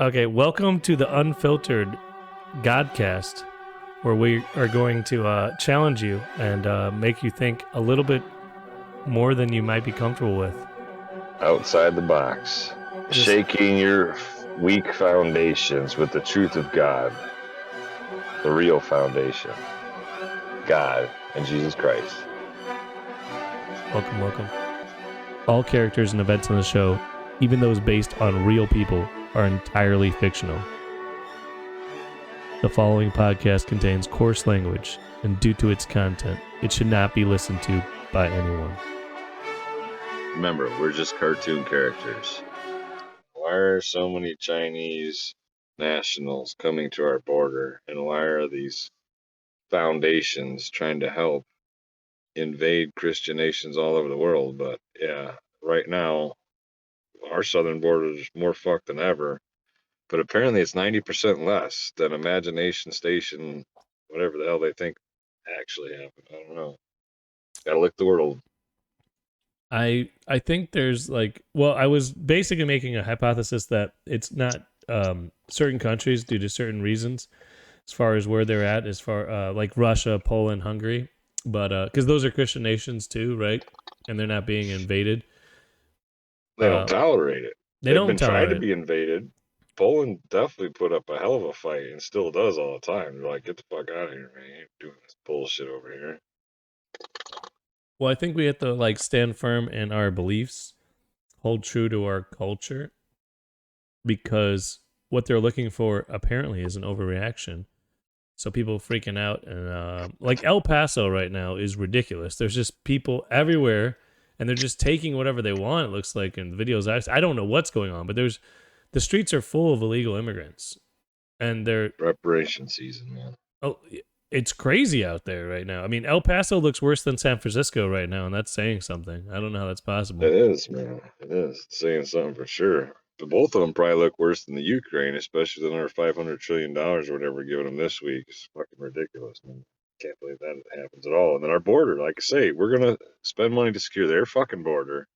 Okay, welcome to the Unfiltered Godcast, where we are going to challenge you and make you think a little bit more than you might be comfortable with. Outside the box, Just shaking your weak foundations with the truth of God, the real foundation, God and Jesus Christ. welcome. All characters and events on the show, even those based on real people, are entirely fictional. The following podcast contains coarse language, and due to its content, it should not be listened to by anyone. Remember, we're just cartoon characters. Why are so many Chinese nationals coming to our border, and why are these foundations trying to help invade Christian nations all over the world? But yeah, right now, our southern border is more fucked than ever. But apparently it's 90% less than Imagination Station, whatever the hell they think actually happened. I don't know. Gotta lick the world. I think there's I was basically making a hypothesis that it's not certain countries due to certain reasons as far as where they're at, as far like Russia, Poland, Hungary, but because those are Christian nations too, right? And they're not being invaded. They don't tolerate it. They They've don't been trying to tolerate it. be invaded. Poland definitely put up a hell of a fight and still does all the time. They're like, get the fuck out of here, man. You ain't doing this bullshit over here. Well, I think we have to stand firm in our beliefs, hold true to our culture, because what they're looking for apparently is an overreaction. So people freaking out, and like El Paso right now is ridiculous. There's just people everywhere, and they're just taking whatever they want. It looks like in the videos. I don't know what's going on, but the streets are full of illegal immigrants, and they're Reparation season, man. oh, it's crazy out there right now. I mean, El Paso looks worse than San Francisco right now, and that's saying something. I don't know how that's possible. It is, man. It is. It's saying something for sure. But both of them probably look worse than the Ukraine, especially than our $500 trillion or whatever we're giving them this week. It's fucking ridiculous, man. Can't believe that happens at all. And then our border, like I say, we're going to spend money to secure their fucking border.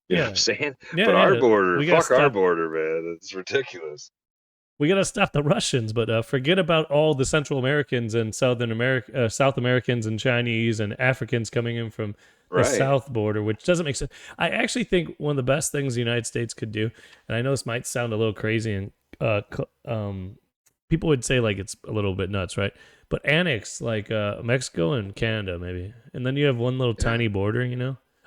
You know what I'm saying? Yeah, But our yeah. border, We gotta fuck our stop. border, man. It's ridiculous. We gotta stop the Russians, but forget about all the Central Americans and South Americans and Chinese and Africans coming in from the Right. south border, which doesn't make sense. I actually think one of the best things the United States could do, and I know this might sound a little crazy, and people would say like it's a little bit nuts, right? But annex Mexico and Canada, maybe, and then you have one little Yeah. tiny border.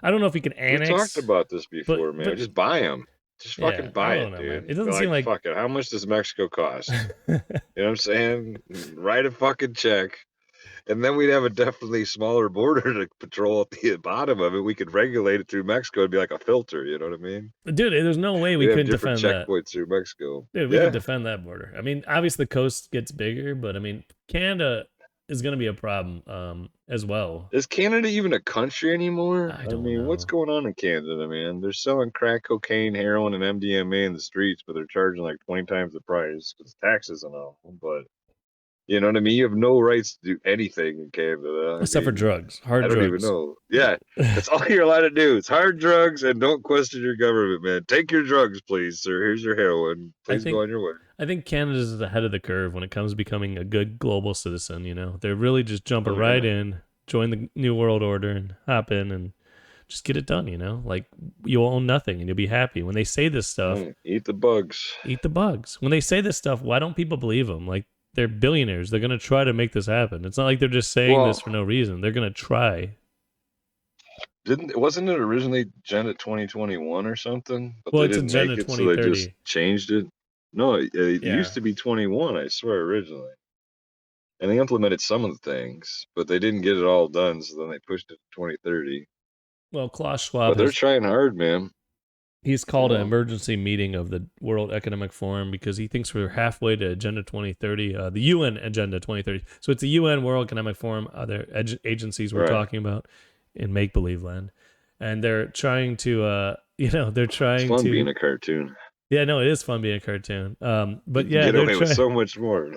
I don't know if you can We annex. talked about this before, man. but Just buy them. Just fucking yeah, I buy don't it, know, man. dude. It doesn't Be seem like fuck it. How much does Mexico cost? You know what I'm saying? Write a fucking check. And then we'd have a definitely smaller border to patrol at the bottom of it. We could regulate it through Mexico. It'd be like a filter, you know what I mean? Dude, there's no way we We'd have couldn't different defend that. checkpoints through Mexico. Dude, we could defend that border. I mean, obviously the coast gets bigger, but I mean, Canada is going to be a problem as well. Is Canada even a country anymore? I don't know. What's going on in Canada, man? They're selling crack cocaine, heroin, and MDMA in the streets, but they're charging like 20 times the price because taxes and all. But you know what I mean? You have no rights to do anything in Canada. Except for drugs, hard I don't drugs. even know. Yeah, that's all you're allowed to do. It's hard drugs, and don't question your government, man. Take your drugs, please, sir. Here's your heroin. Please go on your way. I think Canada's ahead of the curve when it comes to becoming a good global citizen. They're really just jumping right in, join the New World Order, and hop in and just get it done. Like you'll own nothing and you'll be happy. When they say this stuff, eat the bugs. Eat the bugs. When they say this stuff, why don't people believe them? Like they're billionaires. They're gonna try to make this happen. It's not like they're just saying this for no reason. They're gonna try. Wasn't it originally Agenda 2021 or something? But well, they it's didn't Agenda make it, 2030. so they just changed it. No, it used to be 21, I swear, originally. And they implemented some of the things, but they didn't get it all done, so then they pushed it to 2030. Well, Klaus Schwab, but they're trying hard, man. He's called an emergency meeting of the World Economic Forum because he thinks we're halfway to Agenda 2030, the UN Agenda 2030. So it's the UN World Economic Forum, other agencies we're talking about in make-believe land. And they're trying to, they're trying it's fun being a cartoon. Yeah, no, it is fun being a cartoon. But you yeah, get away with so much more.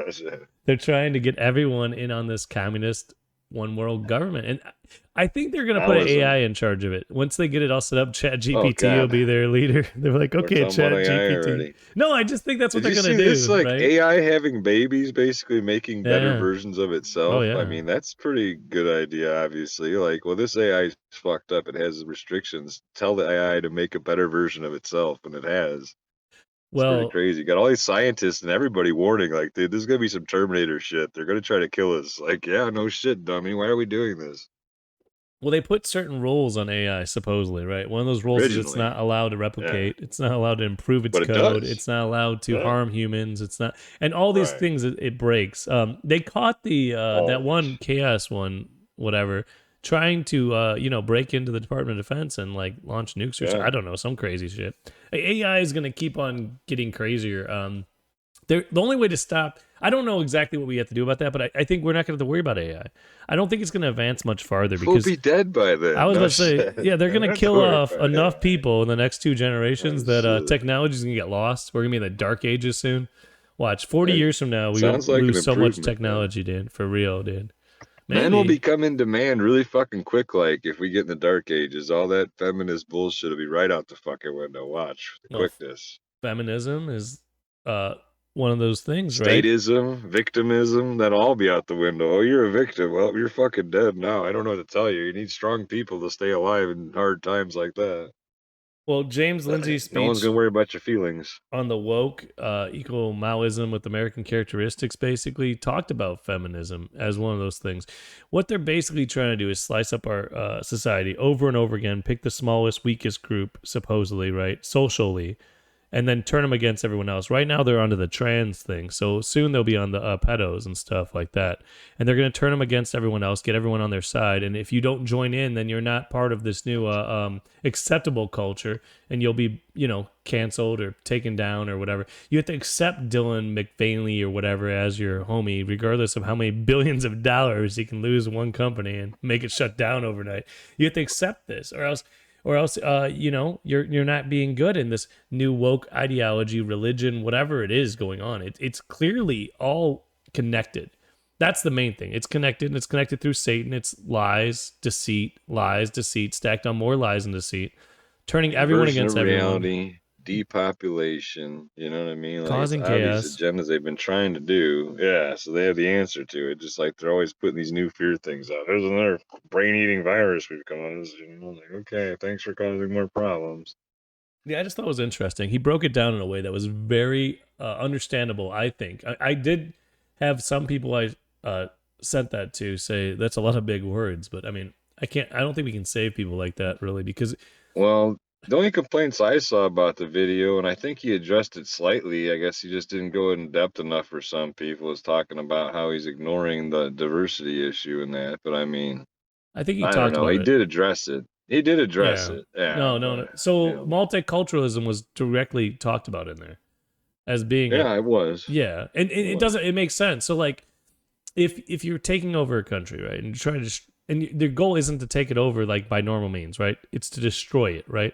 They're trying to get everyone in on this communist one world government. And I think they're gonna put an AI Maoism. in charge of it. Once they get it all set up, Chat Oh GPT will God, be their leader. They're like, we're okay, talking about Chat AI GPT. already. No, I just think that's what Did they're you gonna see this? do, Like right? AI having babies, basically making better Yeah. versions of Oh itself. I yeah. mean, that's pretty good idea, obviously. Like, well, this AI is fucked up. It has restrictions. Tell the AI to make a better version of itself, and it has. It's pretty Well, crazy. Got all these scientists and everybody warning, like, dude, this is gonna be some Terminator shit. They're gonna try to kill us. Like, yeah, no shit, dummy. Why are we doing this? Well, they put certain rules on AI, supposedly, right? One of those rules is it's Originally, not allowed to yeah, replicate. It's not allowed to improve its but it code. does. It's not allowed to Yeah, harm humans. It's not, and all these right. things it breaks. They caught the that one Always. chaos one, whatever, trying to break into the Department of Defense and like launch nukes or Yeah. I don't know, some crazy shit. AI is gonna keep on getting crazier. The only way to stop, I don't know exactly what we have to do about that, but I think we're not going to have to worry about AI. I don't think it's going to advance much farther We'll because be dead by I then. was No about to say, shit. yeah, they're Don't going to have to kill worry off about enough AI. people in the next two Oh generations that shit. technology is going to get lost. We're going to be in the dark ages soon. Watch, 40 That years from now, we sounds won't like an lose so much improvement, man. technology, dude. For real, dude. Men will Maybe. become in demand really fucking quick, like if we get in the dark ages. All that feminist bullshit will be right out the fucking window. Watch the Well, quickness. feminism is uh, one of those things, right? Statism, victimism, that'll all be out the window. Oh, you're a victim. Well, you're fucking dead now. I don't know what to tell you. You need strong people to stay alive in hard times like that. Well, James Lindsay's No one's speech gonna worry about your feelings. on the woke equal Maoism with American characteristics basically talked about feminism as one of those things. What they're basically trying to do is slice up our society over and over again, pick the smallest, weakest group, supposedly, right, socially, and then turn them against everyone else. Right now, they're onto the trans thing, so soon they'll be on the pedos and stuff like that, and they're going to turn them against everyone else, get everyone on their side. And if you don't join in, then you're not part of this new acceptable culture, and you'll be, canceled or taken down or whatever. You have to accept Dylan McVaney or whatever as your homie, regardless of how many billions of dollars he can lose one company and make it shut down overnight. You have to accept this, or else you're not being good in this new woke ideology, religion, whatever it is going on. It's clearly all connected. That's the main thing. It's connected, and it's connected through Satan. It's lies, deceit, stacked on more lies and deceit, turning everyone Inversion of against everyone, reality, depopulation, you know what I mean? Like it's causing obvious chaos. agendas they've been trying to do. Yeah, so they have the answer to it. Just like they're always putting these new fear things out. There's another brain-eating virus we've come on. Like, okay, thanks for causing more problems. Yeah, I just thought it was interesting. He broke it down in a way that was very understandable. I think I did have some people I sent that to say that's a lot of big words, but I mean, I can't. I don't think we can save people like that really because Well, the only complaints I saw about the video, and I think he addressed it slightly, I guess he just didn't go in depth enough for some people, is talking about how he's ignoring the diversity issue and that. But I mean, I think he I don't talked know. about He it. did address it. He did address Yeah. it. Yeah, No, no, no. but So multiculturalism was directly talked about in there as being yeah, it was. yeah, and It it was. doesn't. It makes sense. So like, if you're taking over a country, right, and you're trying to, and the goal isn't to take it over like by normal means, right? It's to destroy it, right?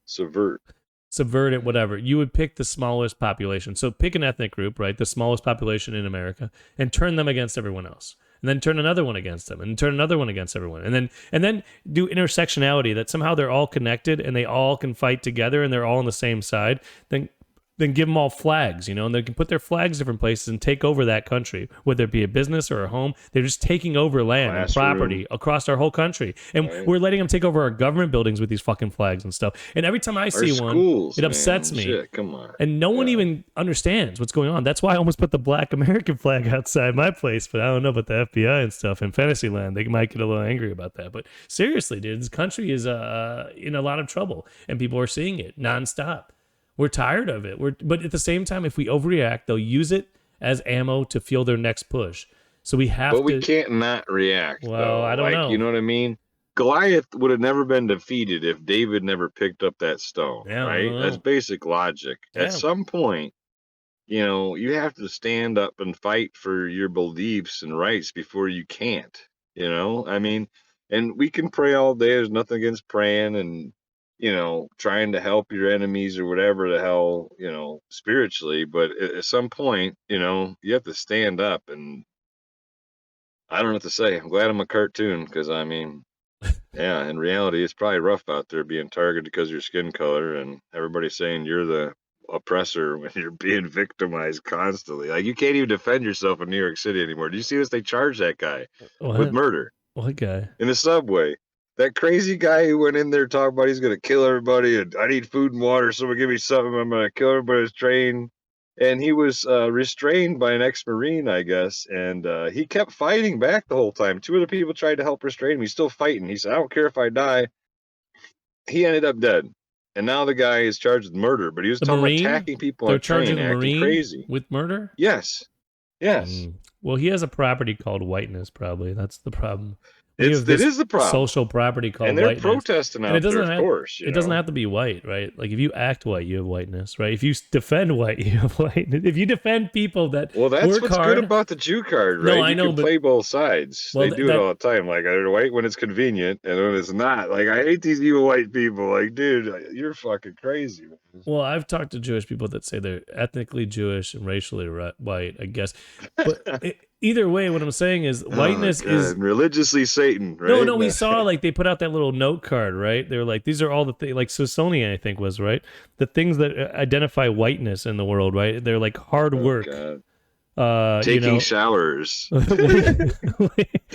Subvert. Subvert it, whatever. You would pick the smallest population. So pick an ethnic group, right? The smallest population in America, and turn them against everyone else. And then turn another one against them, and turn another one against everyone, and then do intersectionality that somehow they're all connected and they all can fight together and they're all on the same side. Then give them all flags, and they can put their flags different places and take over that country, whether it be a business or a home. They're just taking over land and Classroom. property across our whole country. And Right. we're letting them take over our government buildings with these fucking flags and stuff. And every time I Our see one, schools, it upsets man. me. Shit, come on. And no one Yeah. even understands what's going on. That's why I almost put the black American flag outside my place, but I don't know about the FBI and stuff. In Fantasyland, they might get a little angry about that. But seriously, dude, this country is in a lot of trouble, and people are seeing it nonstop. We're tired of it. But at the same time, if we overreact, they'll use it as ammo to fuel their next push. So we But have we to. can't not react, Well, though. I don't Like, you know. know what I mean? Goliath would have never been defeated if David never picked up that stone, Yeah, I right? don't That's know. basic logic. At Yeah, some point, you have to stand up and fight for your beliefs and rights before you can't, I mean, and we can pray all day. There's nothing against praying and, trying to help your enemies or whatever the hell, spiritually. But at some point, you have to stand up and I don't know what to say. I'm glad I'm a cartoon because I mean, yeah, in reality, it's probably rough out there being targeted because of your skin color and everybody saying you're the oppressor when you're being victimized constantly. Like you can't even defend yourself in New York City anymore. Do you see this? They charged that guy with What? murder What guy? in the subway. That crazy guy who went in there talking about he's gonna kill everybody and I need food and water, someone give me something, I'm gonna kill everybody's train. And he was restrained by an ex-Marine, I guess, and he kept fighting back the whole time. Two other people tried to help restrain him. He's still fighting. He said, I don't care if I die. He ended up dead. And now the guy is charged with murder, but he was The talking about Marine? attacking people on They're a train, charging the acting Marine crazy. with murder? Yes. Yes. Well, he has a property called whiteness, probably. That's the problem. It is the problem. Social property called and they're whiteness. protesting out there, of course. It doesn't have to be white, right? Like if you act white, you have whiteness, right? If you defend white, you have whiteness. If you defend people that well, that's work what's hard, good about the Jew card, right? No, I know, you can but play both sides. well, they do it all the time. Like they're white when it's convenient, and when it's not. Like I hate these evil white people. Like, dude, you're fucking crazy. Man. Well, I've talked to Jewish people that say they're ethnically Jewish and racially white, I guess. But either way, what I'm saying is whiteness is religiously Satan, right? No, we saw like they put out that little note card, right? They were like, these are all the things, like Smithsonian, I think was, right? The things that identify whiteness in the world, right? They're like hard work. Taking showers,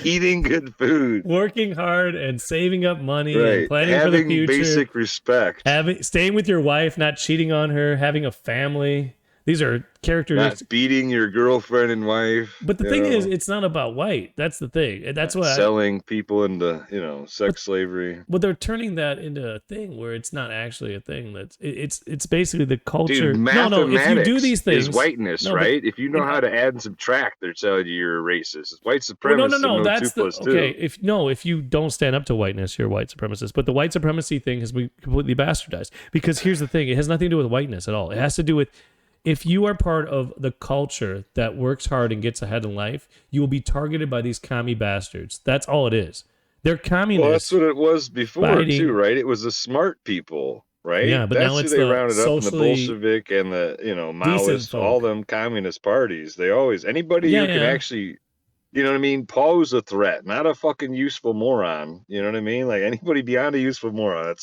eating good food, working hard and saving up money, right. and planning having for the future, basic respect, staying with your wife, not cheating on her, having a family. These are characteristics. Not beating your girlfriend and wife. But the thing is, it's not about white. That's the thing. That's why selling people into sex slavery. But they're turning that into a thing where it's not actually a thing. It's basically the culture. Dude, mathematics if you do these things, is whiteness, right? If you know how to add and subtract, they're telling you you're a racist. It's white supremacy. No. That's 2 + 2. Okay. If you don't stand up to whiteness, you're a white supremacist. But the white supremacy thing has been completely bastardized. Because here's the thing: it has nothing to do with whiteness at all. It has to do with if you are part of the culture that works hard and gets ahead in life, you will be targeted by these commie bastards. That's all it is. They're communists. Well, that's what it was before, too, right? It was the smart people, right? Yeah, but that's now it's who they the rounded up in the Bolshevik and the, Maoists, all them communist parties. They always, anybody who can actually, you know what I mean, pose a threat, not a fucking useful moron. You know what I mean? Like anybody beyond a useful moron.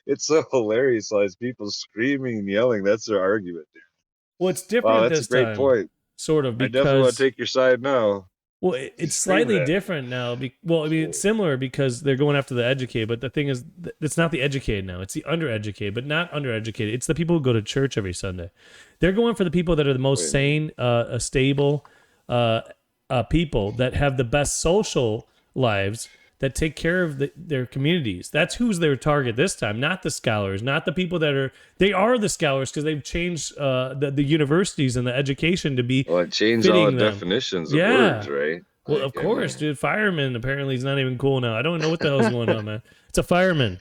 It's so hilarious. Like people screaming and yelling. That's their argument, dude. Well, it's different. Wow, that's a great point. Sort of, because I definitely want to take your side now. Well, it's slightly different now. It's similar because they're going after the educated, but the thing is, it's not the educated now. It's the undereducated, but not undereducated. It's the people who go to church every Sunday. They're going for the people that are the most sane, stable people that have the best social lives, that take care of their communities. That's who's their target this time, not the scholars, not the people they are the scholars because they've changed the universities and the education to be. Well, it changed all the definitions of words, right? Well, of course, dude. Fireman apparently is not even cool now. I don't know what the hell's going on, man. It's a fireman.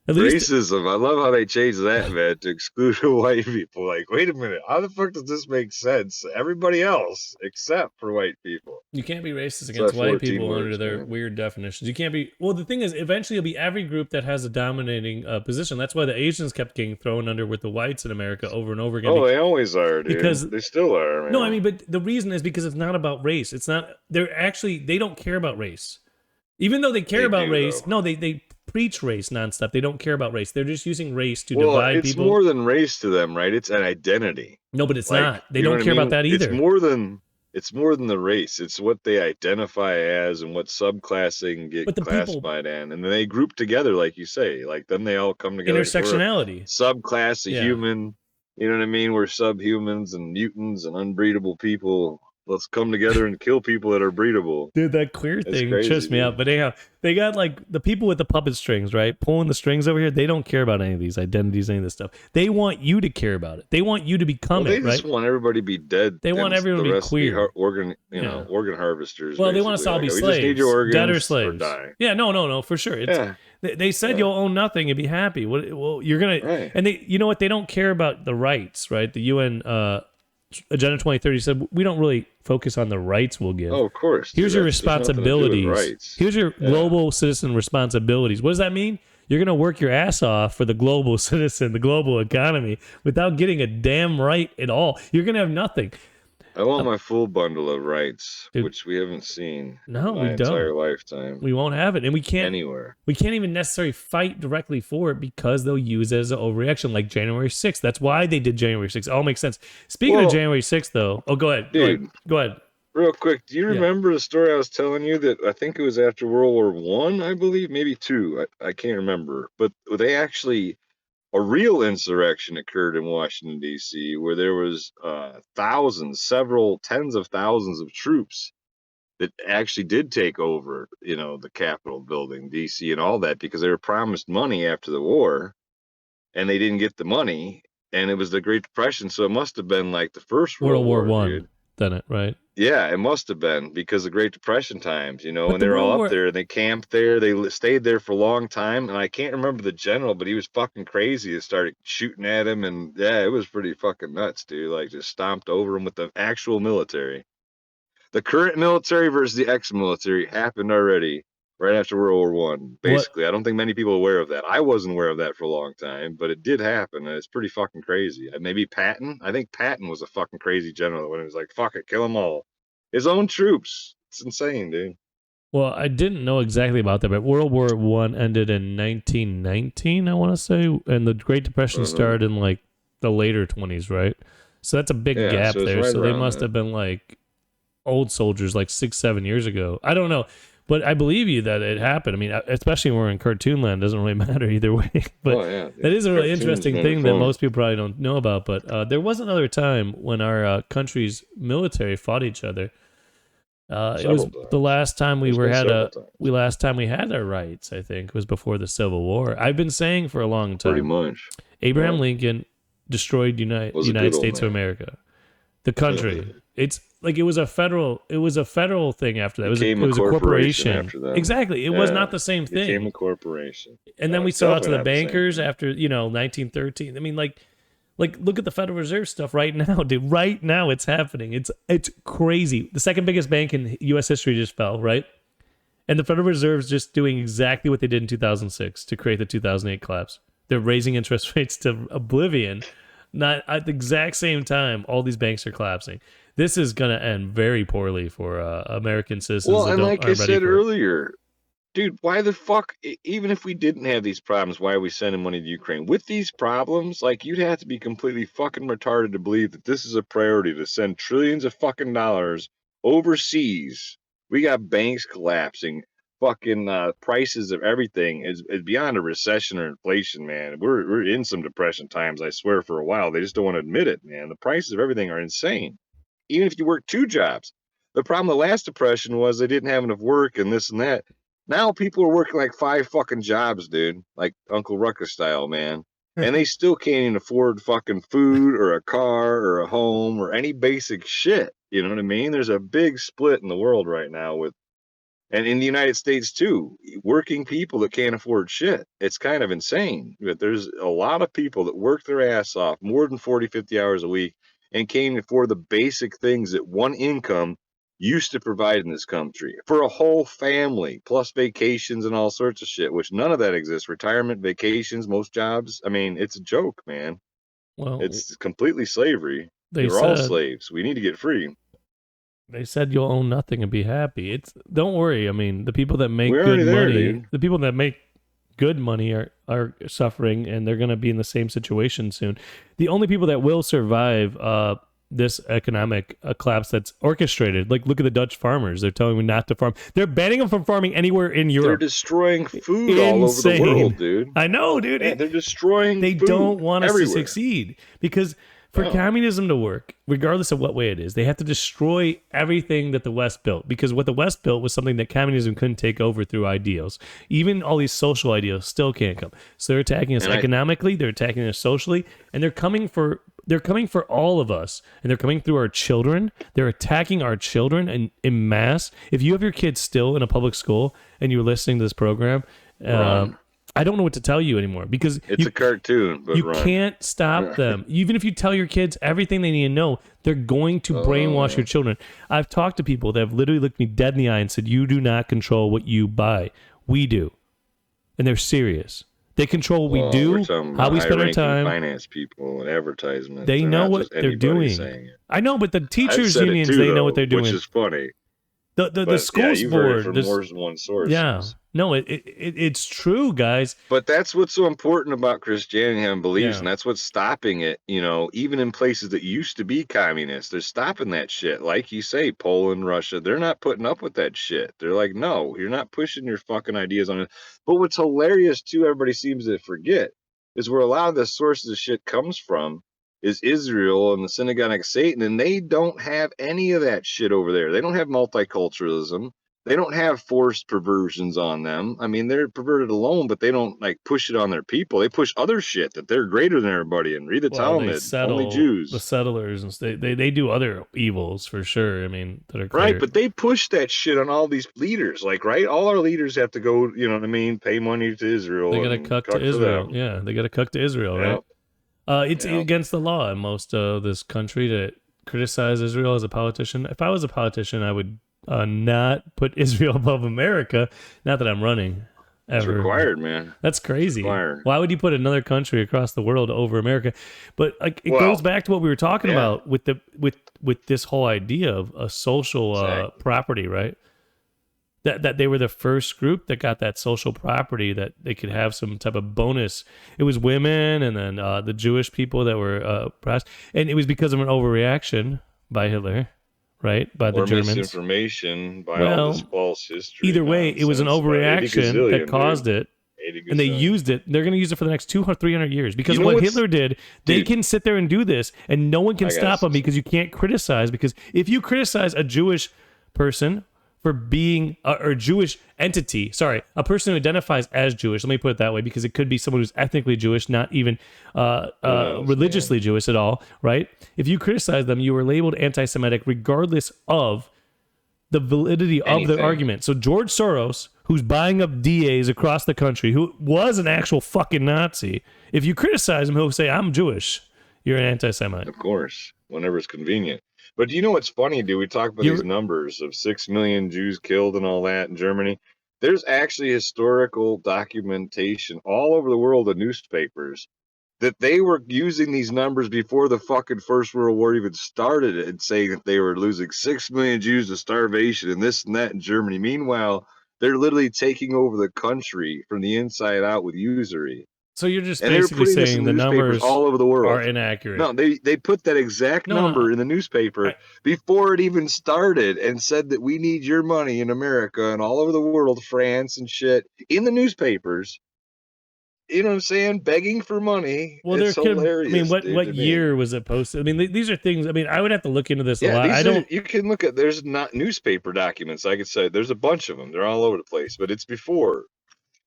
At least racism. I love how they changed that, man, to exclude white people. Like, wait a minute, how the fuck does this make sense? Everybody else except for white people. You can't be racist against white people under their weird definitions. You can't be. Well, the thing is, eventually it'll be every group that has a dominating position. That's why the Asians kept getting thrown under with the whites in America over and over again. Oh, they always are, dude. Because they still are, man. No, I mean, but the reason is because it's not about race. It's not. They don't care about race. Even though they care about race, though. No, they preach race nonstop. They don't care about race. They're just using race to divide people. It's more than race to them, right? It's an identity. No, but it's not. They don't care about that either. It's more than the race. It's what they identify as and what subclassing get classified in. And then they group together, like you say. Like then they all come together. Intersectionality. Subclass of human. You know what I mean? We're subhumans and mutants and unbreedable people. Let's come together and kill people that are breedable. Dude, that queer thing trips me out. But anyhow, they got like the people with the puppet strings, right? Pulling the strings over here. They don't care about any of these identities, any of this stuff. They want you to care about it. They want you to become it, right? They just want everybody to be dead. They want everyone to be queer. Organ harvesters. Well, they want us all to be slaves. We just need your organs, dead or slaves. Or die. Yeah, no, for sure. They said you'll own nothing and be happy. Well, you're gonna, and they, you know what? They don't care about the rights, right? The UN Agenda 2030 said we don't really focus on the rights we'll give. Oh, of course. Here's your responsibilities. Here's your global citizen responsibilities. What does that mean? You're going to work your ass off for the global citizen, the global economy, without getting a damn right at all. You're going to have nothing. I want my full bundle of rights, Dude, which we haven't seen no, in we my entire don't. lifetime We won't have it, and we can't anywhere. even necessarily fight directly for it because they'll use it as an overreaction, like January 6th. That's why they did January 6th. It all makes sense. Speaking of Well, January 6th, though, go ahead. dude, Go ahead. real quick, do you Yeah. remember the story I was telling you that I think it was after World War One, I believe, maybe two. I can't remember, but they actually a real insurrection occurred in Washington D.C. where there was thousands, several tens of thousands of troops that actually did take over, the Capitol building, D.C. and all that because they were promised money after the war and they didn't get the money. And it was the Great Depression, so it must have been like the First World World War War, One, dude. then it, right? Yeah, it must have been because of Great Depression times, But and the they were World all up War, there and they camped there. They stayed there for a long time. And I can't remember the general, but he was fucking crazy. They started shooting at him. And yeah, it was pretty fucking nuts, dude. Like just stomped over him with the actual military. The current military versus the ex-military happened already right after World War One. what Basically, I don't think many people are aware of that. I wasn't aware of that for a long time, but it did happen, and it's pretty fucking crazy. Maybe Patton. I think Patton was a fucking crazy general when he was like, "Fuck it, kill them all." His own troops. It's insane, dude. Well, I didn't know exactly about that, but World War One ended in 1919, I want to say, and the Great Depression started in like the later 20s, right? So that's a big Yeah, gap so it's there. right So they around must that. have been like old soldiers, like 6-7 years ago. I don't know, but I believe you that it happened. I mean, especially when we're in cartoon land, it doesn't really matter either way. But Oh yeah, that is a really cartoons interesting never thing that fun. most people probably don't know about. But there was another time when our country's military fought each other. It was Several the times. last time There's been several times. we had our rights. I think was before the Civil War. I've been saying for a long Pretty time. much. Abraham Yeah. Lincoln destroyed the Was a United good old States of man. America, the country. It's like it was a federal thing after that. Became It was a corporation. after that. Exactly. It was not the same Became thing. a corporation. And No, then we it's sold out to definitely the not the same bankers thing. after 1913. I mean, like look at the Federal Reserve stuff right now, dude. Right now it's happening. It's crazy. The second biggest bank in US history just fell, right? And the Federal Reserve's just doing exactly what they did in 2006 to create the 2008 collapse. They're raising interest rates to oblivion. Not at the exact same time, all these banks are collapsing. This is going to end very poorly for American citizens Well, that and like I aren't ready said for it. earlier, dude, why the fuck, even if we didn't have these problems, why are we sending money to Ukraine? With these problems, like, you'd have to be completely fucking retarded to believe that this is a priority to send trillions of fucking dollars overseas. We got banks collapsing. Fucking prices of everything is beyond a recession or inflation, man. We're in some depression times, I swear, for a while. They just don't want to admit it, man. The prices of everything are insane. Even if you work two jobs. The problem the last depression was they didn't have enough work and this and that. Now people are working like 5 fucking jobs, dude, like Uncle Ruckus style, man. And they still can't even afford fucking food or a car or a home or any basic shit. You know what I mean? There's a big split in the world right now with, and in the United States too, working people that can't afford shit. It's kind of insane. But there's a lot of people that work their ass off more than 40, 50 hours a week and can't afford the basic things that one income used to provide in this country for a whole family, plus vacations and all sorts of shit, which none of that exists. Retirement, vacations, most jobs. I mean, it's a joke, man. Well, It's completely slavery. they We're all said slaves. We need to get free. you'll own nothing and be happy. Don't worry. I mean, the people that make We're good already there, money, dude. the people that make good money are suffering, and they're going to be in the same situation soon. The only people that will survive this economic collapse that's orchestrated, like look at the Dutch farmers. They're telling me not to farm. They're banning them from farming anywhere in They're Europe. destroying food all over the world, dude. I know, dude. Yeah, they're destroying They food don't want us to everywhere. succeed because for No. communism to work, regardless of what way it is, they have to destroy everything that the West built, because what the West built was something that communism couldn't take over through ideals. Even all these social ideals still can't come. So they're attacking us economically, they're attacking us socially, and they're coming for all of us, and they're coming through our children. They're attacking our children in mass. If you have your kids still in a public school and you're listening to this program, I don't know what to tell you anymore, because it's a cartoon, but you can't stop them. Even if you tell your kids everything they need to know, they're going to brainwash your children. I've talked to people that have literally looked me dead in the eye and said, "You do not control what you buy. We do." And they're serious. They control what we Well, do, we're talking how about we spend our high-ranking time. finance people and advertisements. They They're know not what just they're anybody doing. saying it. I know, but the I've teachers said it unions, too, they know what they're though, which doing. is funny. The But yeah, schools you've heard it board, from this, more than one source. yeah, no, it's true, guys. But that's what's so important about Christianity and beliefs, Yeah. and that's what's stopping it. You know, even in places that used to be communist, they're stopping that shit. Like you say, Poland, Russia, they're not putting up with that shit. They're like, no, you're not pushing your fucking ideas on it. But what's hilarious too, everybody seems to forget, is where a lot of the sources of shit comes from is Israel and the synagogue of Satan, and they don't have any of that shit over there. They don't have multiculturalism. They don't have forced perversions on them. I mean, they're perverted alone, but they don't like push it on their people. They push other shit that they're greater than everybody. And read the Well, they Talmud, only settle the Jews. settlers, and they do other evils for sure. I mean, that are clear. Right, but they push that shit on all these leaders. Like, right, all our leaders have to go. You know what I mean? Pay money to Israel. They got to and cuck to for Israel. them. Yeah, they got to cuck to Israel, Yep. right? It's Yep. against the law in most of this country to criticize Israel as a politician. If I was a politician, I would not put Israel above America. Not that I'm running. It's Ever. required, man. That's crazy. Required. Why would you put another country across the world over America? But like, it Well, goes back to what we were talking yeah. about with the with this whole idea of a social Exactly. property, right? That they were the first group that got that social property that they could have some type of bonus. It was women, and then the Jewish people that were oppressed, and it was because of an overreaction by Hitler, right? By the Or Germans. misinformation by Well, all this false history. Either way, it was an nonsense by 80 overreaction that gazillion, caused dude. it. 80 And they gazillion. used it. They're going to use it for the next 200, 300 years. Because You know what what's- Hitler did, they Dude. can sit there and do this, and no one can I guess. stop them because you can't criticize. Because if you criticize a Jewish person for being, or a Jewish entity, sorry, a person who identifies as Jewish, let me put it that way, because it could be someone who's ethnically Jewish, not even religiously Jewish at all, right? If you criticize them, you are labeled anti-Semitic regardless of the validity of Anything. the argument. So George Soros, who's buying up DAs across the country, who was an actual fucking Nazi, if you criticize him, he'll say, I'm Jewish. You're an anti-Semite. Of course, whenever it's convenient. But do you know what's funny, dude? We talk about these numbers of 6 million Jews killed and all that in Germany. There's actually historical documentation all over the world of newspapers that they were using these numbers before the fucking First World War even started and saying that they were losing 6 million Jews to starvation and this and that in Germany. Meanwhile, they're literally taking over the country from the inside out with usury. So you're just And they were basically putting this saying in the newspapers numbers all over the world. are inaccurate. No, they put that exact number in the newspaper before it even started and said that we need your money in America and all over the world, France and shit, in the newspapers. You know what I'm saying? Begging for money. Well, it's hilarious. I mean, what dude, year was it posted? I mean, these are things. I mean, I would have to look into this a lot. You can look at. There's not newspaper documents. I could say there's a bunch of them. They're all over the place, but it's before.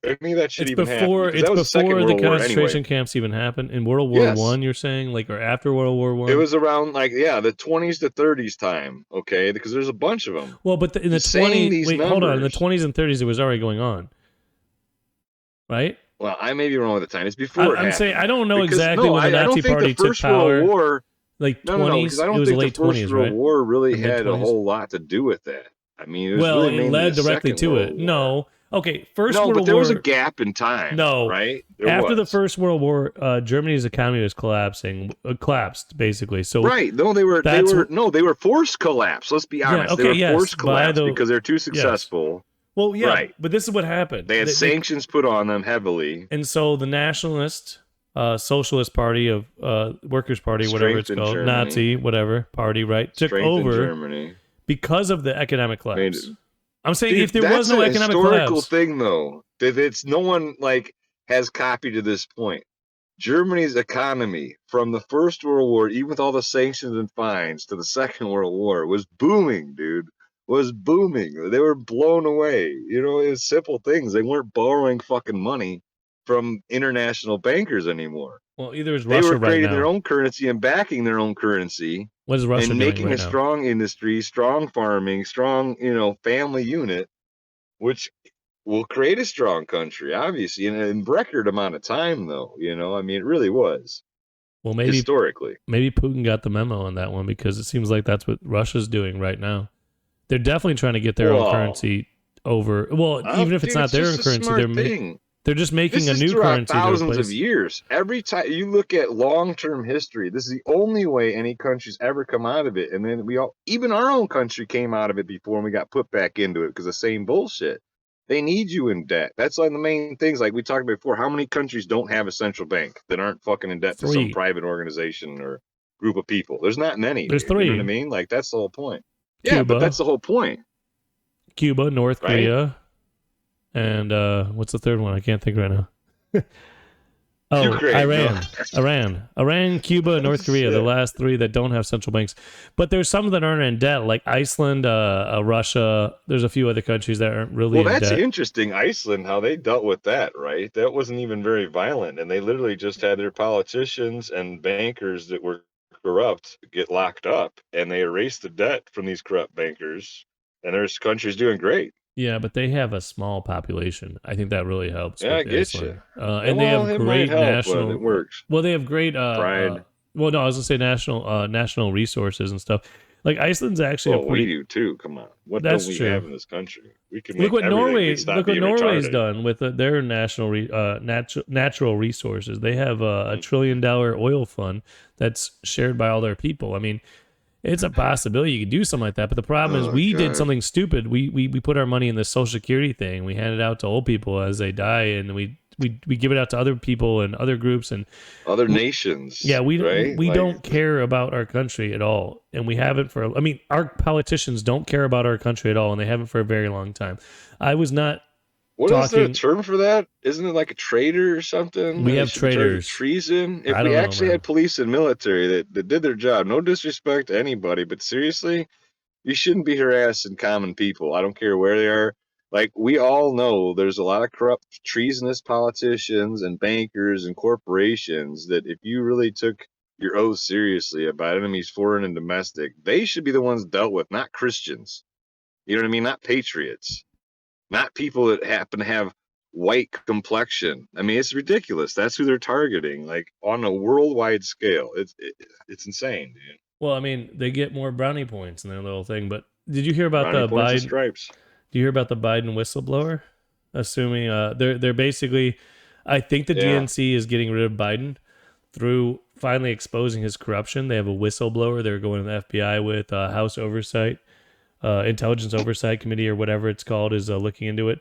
Any of that shit even happened. It's before the concentration camps even happened in World War One. You're saying, like, or after World War One? It was around the 20s to 30s time. Okay, because there's a bunch of them. Well, but in the 20s, wait, hold on. In the 20s and 30s, it was already going on, right? Well, I may be wrong with the time. It's before. I'm saying I don't know exactly when the Nazi Party took power. World War, like 20s. No, because I don't think late the First 20s, World right? War really had a whole lot to do with that. I mean, it was really it led directly to it. War. No. Okay, First World War. No, but there was a gap in time. No, right? After the First World War, Germany's economy was collapsed basically. So right, no, they were forced collapse. Let's be honest, they were forced collapse because they're too successful. Yes. Well, yeah, right. But this is what happened. They had sanctions put on them heavily, and so the Nationalist, Socialist Party of Workers' Party, whatever it's called, Germany. Nazi, whatever party, right, took over Germany because of the economic collapse. I'm saying if there was no economic collapse, that's a historical collapse, thing, though, that it's no one has copied to this point. Germany's economy from the First World War, even with all the sanctions and fines, to the Second World War, was booming, dude. Was booming. They were blown away. You know, it was simple things. They weren't borrowing fucking money from international bankers anymore. Well, either is Russia they were creating right now. their own currency and backing their own currency. What is Russia and doing making right a now? strong industry, strong farming, strong, family unit, which will create a strong country, obviously, in record amount of time, though. I mean, it really was. Well, maybe historically, maybe Putin got the memo on that one because it seems like that's what Russia's doing right now. They're definitely trying to get their own currency over. Well, even if it's not their own currency, They're just making This a is new throughout currency to thousands of replace. years. Every time you look at long-term history, this is the only way any country's ever come out of it. And then even our own country came out of it before, and we got put back into it because the same bullshit. They need you in debt. That's like the main things. Like we talked about before, how many countries don't have a central bank that aren't fucking in debt to some 3. private organization or group of people? There's not many. There's Dude. You know what I 3. mean? Like that's the whole point. Yeah, but Cuba, that's the whole point, Cuba, North right? Korea, and what's the third one? I can't think right now. Oh, Ukraine, no. Iran, Cuba, and North Korea, the Shit. last 3 that don't have central banks. But there's some that aren't in debt, like Iceland, Russia. There's a few other countries that aren't really Well, in that's debt. interesting. Iceland, how they dealt with that, right? That wasn't even very violent, and they literally just had their politicians and bankers that were corrupt get locked up, and they erased the debt from these corrupt bankers, and their country's doing great. Yeah, but they have a small population. I think that really helps Yeah, I with get Iceland. you. And they have It might great help, but it national. works. Well, they have great. Pride. Well, no, I was gonna say national resources and stuff. Like Iceland's actually a Well, pretty. we do too. Come on, what That's don't we true. have in this country? We can Look make what everything. Norway. We stop Look what being Norway's retarded. done with their natural resources. They have a $1 trillion oil fund that's shared by all their people. I mean, it's a possibility you could do something like that. But the problem is, we did something stupid. We put our money in the Social Security thing. We hand it out to old people as they die, and we give it out to other people and other groups and Other nations. yeah, we right? don't care about our country at all, and we haven't for. I mean, our politicians don't care about our country at all, and they haven't for a very long time. I was not. What is there a talking. term for that? Isn't it like a traitor or something? We They have should be charged with traitors. treason. If I we don't know, actually man. had police and military that did their job, no disrespect to anybody, but seriously, you shouldn't be harassing common people. I don't care where they are. Like we all know there's a lot of corrupt, treasonous politicians and bankers and corporations that if you really took your oath seriously about enemies, foreign and domestic, they should be the ones dealt with, not Christians. You know what I mean? Not patriots. Not people that happen to have white complexion. I mean, it's ridiculous. That's who they're targeting, like on a worldwide scale. It's insane, dude. Well, I mean, they get more brownie points in their little thing. But did you hear about Brownie the points and Biden? stripes. Do you hear about the Biden whistleblower? Assuming they're basically, I think the Yeah. DNC is getting rid of Biden through finally exposing his corruption. They have a whistleblower they're going to the FBI with, House Oversight, Intelligence Oversight Committee or whatever it's called is looking into it.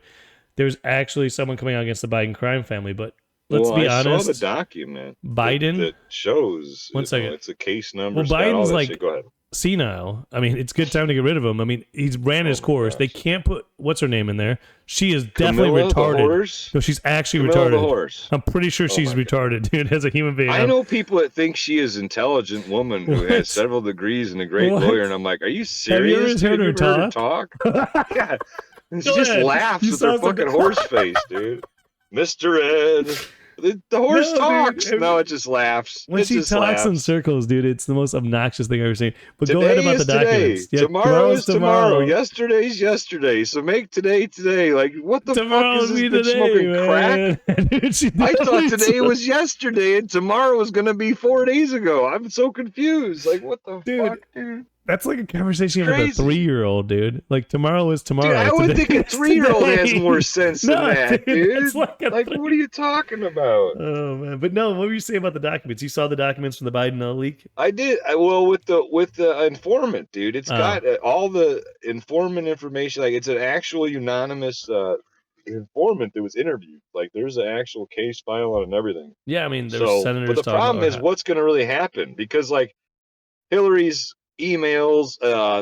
There's actually someone coming out against the Biden crime family, but let's be I honest. saw the document Biden that shows. One second. It's a case number. Well, Scott, all Biden's that like shit. Go ahead. senile. I mean, it's a good time to get rid of him. I mean, he's ran his course. gosh. They can't put what's her name in there. She is definitely Camilla, the retarded. horse? No, she's actually Camilla retarded. the horse. I'm pretty sure she's my retarded, dude, as a human being. I know people that think she is an intelligent woman who What? has several degrees and a great What? lawyer, and I'm like, are you Have you ever serious? heard dude? her Have you ever heard talk? Yeah. And she Go just ahead. laughs You with her saw something- fucking horse face, dude. Mr. Ed. The horse No, dude, talks. every- No, it just laughs. When it she just talks in laughs. circles, dude, it's the most obnoxious thing I've ever seen. But go Today ahead about the is today. documents. Yeah, Tomorrow is tomorrow. tomorrow. Yesterday's yesterday. So make today today. Like, what the Tomorrow fuck is will this be bitch today, smoking crack? man. Dude, she I thought definitely today took- was yesterday and tomorrow was gonna be 4 days ago. I'm so confused. Like, what the Dude, fuck, dude? That's like a conversation with a Crazy. 3-year-old, dude. Like tomorrow is tomorrow. Dude, I would Today think a is 3-year-old has today. more sense than No, that, dude, dude. it's like a Like, what are you talking about? Oh man, but no. What were you saying about the documents? You saw the documents from the Biden leak? I did. Well, with the informant, dude, it's got all the informant information. Like, it's an actual unanimous informant that was interviewed. Like, there's an actual case file on it and everything. Yeah, I mean, there's So, senators. but the talking problem about is, what's going to really happen? Because like Hillary's emails,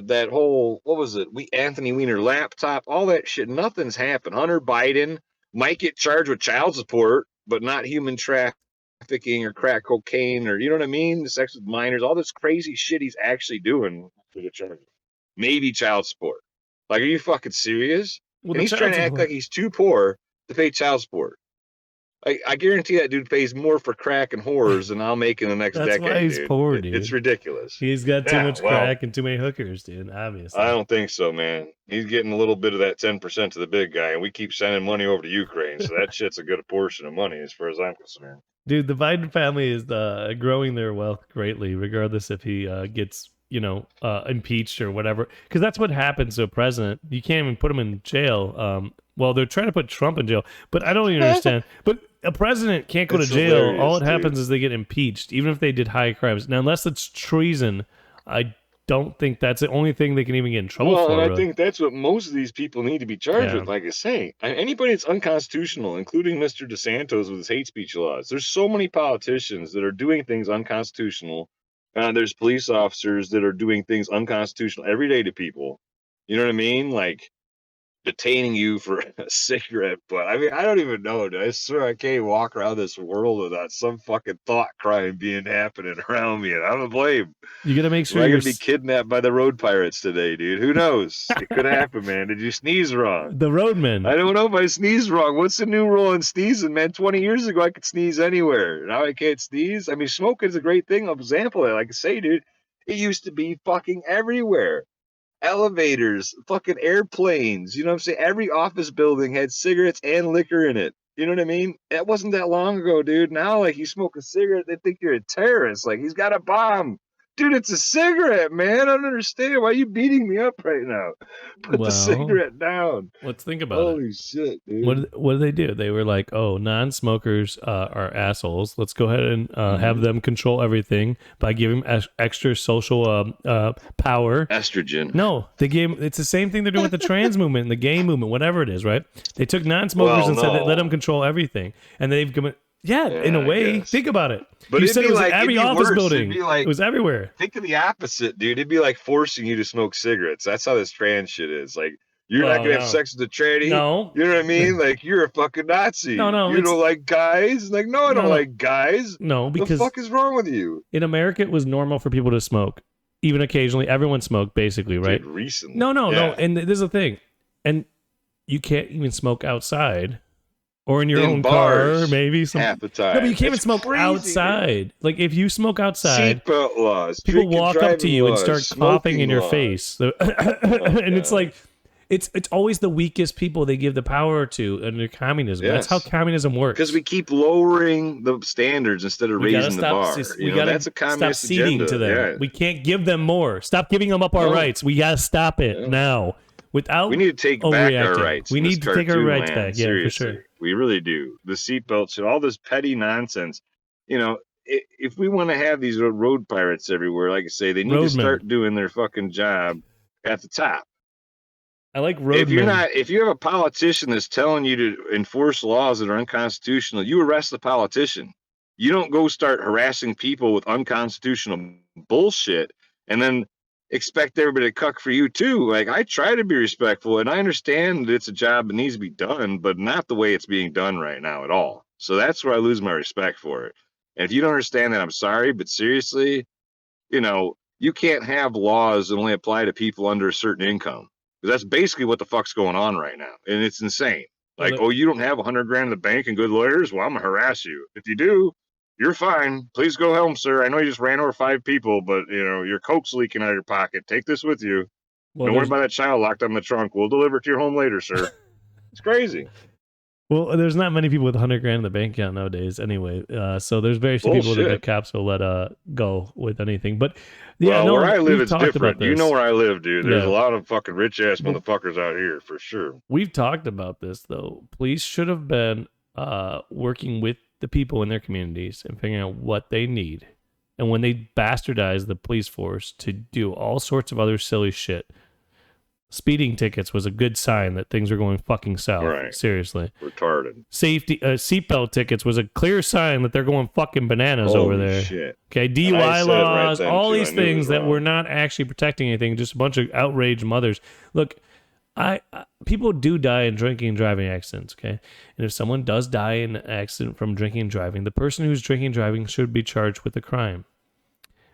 that whole what was it? Anthony Weiner laptop, all that shit. Nothing's happened. Hunter Biden might get charged with child support, but not human trafficking or crack cocaine or you know what I mean? Sex with minors, all this crazy shit he's actually doing to get charged. Maybe child support. Like, are you fucking serious? Well, And the he's child trying to act support- like he's too poor to pay child support. I guarantee that dude pays more for crack and whores than I'll make in the next That's decade. why he's dude. poor, dude. It's ridiculous. He's got too Yeah, much well, crack and too many hookers, dude. Obviously. I don't think so, man. He's getting a little bit of that 10% to the big guy, and we keep sending money over to Ukraine, so that shit's a good portion of money as far as I'm concerned. Dude, the Biden family is growing their wealth greatly, regardless if he gets, impeached or whatever. Because that's what happens to a president. You can't even put him in jail. Well, they're trying to put Trump in jail, but I don't even understand. But a president can't go It's to jail. All hilarious, it happens dude. is they get impeached, even if they did high crimes. Now, unless it's treason, I don't think that's the only thing they can even get in trouble Well, and for, I really. think that's what most of these people need to be charged Yeah. with. Like I say, anybody that's unconstitutional, including Mr. DeSantis with his hate speech laws. There's so many politicians that are doing things unconstitutional. There's police officers that are doing things unconstitutional every day to people. You know what I mean? Like detaining you for a cigarette butt. I mean, I don't even know, dude. I swear I can't walk around this world without some fucking thought crime being happening around me, and I'm to blame. You got to make sure Am I you're gonna be kidnapped by the road pirates today, dude? Who knows? It could happen, man. Did you sneeze wrong? the roadman. I don't know if I sneezed wrong. What's the new rule on sneezing, man? 20 years ago, I could sneeze anywhere. Now I can't sneeze. I mean, smoking is a great thing. Example, like I say, dude, it used to be fucking everywhere. Elevators, fucking airplanes. You know what I'm saying? Every office building had cigarettes and liquor in it. You know what I mean? That wasn't that long ago, dude. Now, like, you smoke a cigarette, they think you're a terrorist. Like, he's got a bomb. Dude, it's a cigarette, man. I don't understand. Why are you beating me up right now? Put the Well, cigarette down. let's think about it. Holy shit, dude. What did they do? They were like, "Oh, non-smokers are assholes. Let's go ahead and have them control everything by giving extra social power." Estrogen. No, they gave. It's the same thing they're doing with the trans movement and the gay movement, whatever it is, right? They took non-smokers Well, and said no. let them control everything, and they've given. Yeah, in a I way, guess. think about it. But You it'd said be it was like- in every it'd be office worse. building. It'd be like- It was everywhere. Think of the opposite, dude. It'd be like forcing you to smoke cigarettes. That's how this trans shit is. Like, you're Well, not gonna no. have sex with a tranny. No. You know what I mean? Like, you're a fucking Nazi. No, You it's- don't like guys? Like, no, I don't No. like guys. No, The because fuck is wrong with you? in America it was normal for people to smoke, even occasionally. Everyone smoked, basically, right? Dude, recently. No. Yeah. And this is the thing. And you can't even smoke outside or in your In own bars, car, maybe. half the time. No, but you can't even It's smoke crazy, outside. Like, if you smoke outside, Seatbelt laws. people drinking, walk up to driving you and laws, start coughing in your smoking face. laws. And it's God. like, it's always the weakest people they give the power to under communism. That's how Yes. communism works. Because we keep lowering the standards instead of We gotta raising the stop. bar. We You know, gotta that's a stop communist ceding agenda. to them. Yeah. We can't give them more. Stop giving them up our No. rights. We gotta stop it Yeah. now. Without We need to take back our overreacting. rights. We in this need to take our cartoon rights land. back. Yeah, Seriously. for sure. We really do. The seatbelt shit, all this petty nonsense. You know, if we want to have these road pirates everywhere, like I say, they need to Roadmen. start doing their fucking job at the top. I like If roadmen. if you have a politician that's telling you to enforce laws that are unconstitutional, you arrest the politician. You don't go start harassing people with unconstitutional bullshit and then expect everybody to cuck for you too. Like, I try to be respectful, and I understand that it's a job that needs to be done, but not the way it's being done right now at all. So that's where I lose my respect for it. And if you don't understand that, I'm sorry, but seriously, you know, you can't have laws that only apply to people under a certain income. Because that's basically what the fuck's going on right now. And it's insane. Like, Well, oh, you don't have 100 grand in the bank and good lawyers? Well, I'm going to harass you. If you do, you're fine. Please go home, sir. I know you just ran over 5 people, but, you know, your Coke's leaking out of your pocket. Take this with you. well, Don't worry there's, about that child locked up in the trunk. We'll deliver it to your home later, sir. It's crazy. well, there's not many people with 100 grand in the bank account nowadays, anyway. So there's very few people that the Bullshit. cops will let go with anything. But yeah, Well, no, where I live, we've it's talked about different. You this. know where I live, dude. There's Yeah. a lot of fucking rich ass Well- motherfuckers out here, for sure. We've talked about this though. Police should have been working with the people in their communities and figuring out what they need. And when they bastardize the police force to do all sorts of other silly shit, speeding tickets was a good sign that things were going fucking south. Right. Seriously. Retarded. Safety seatbelt tickets was a clear sign that they're going fucking bananas over Holy there. shit. Okay, And DUI I said it right laws, then, all too. these I knew it things was that wrong. were not actually protecting anything, just a bunch of outraged mothers. Look, I people do die in drinking and driving accidents, okay? And if someone does die in an accident from drinking and driving, the person who's drinking and driving should be charged with a crime.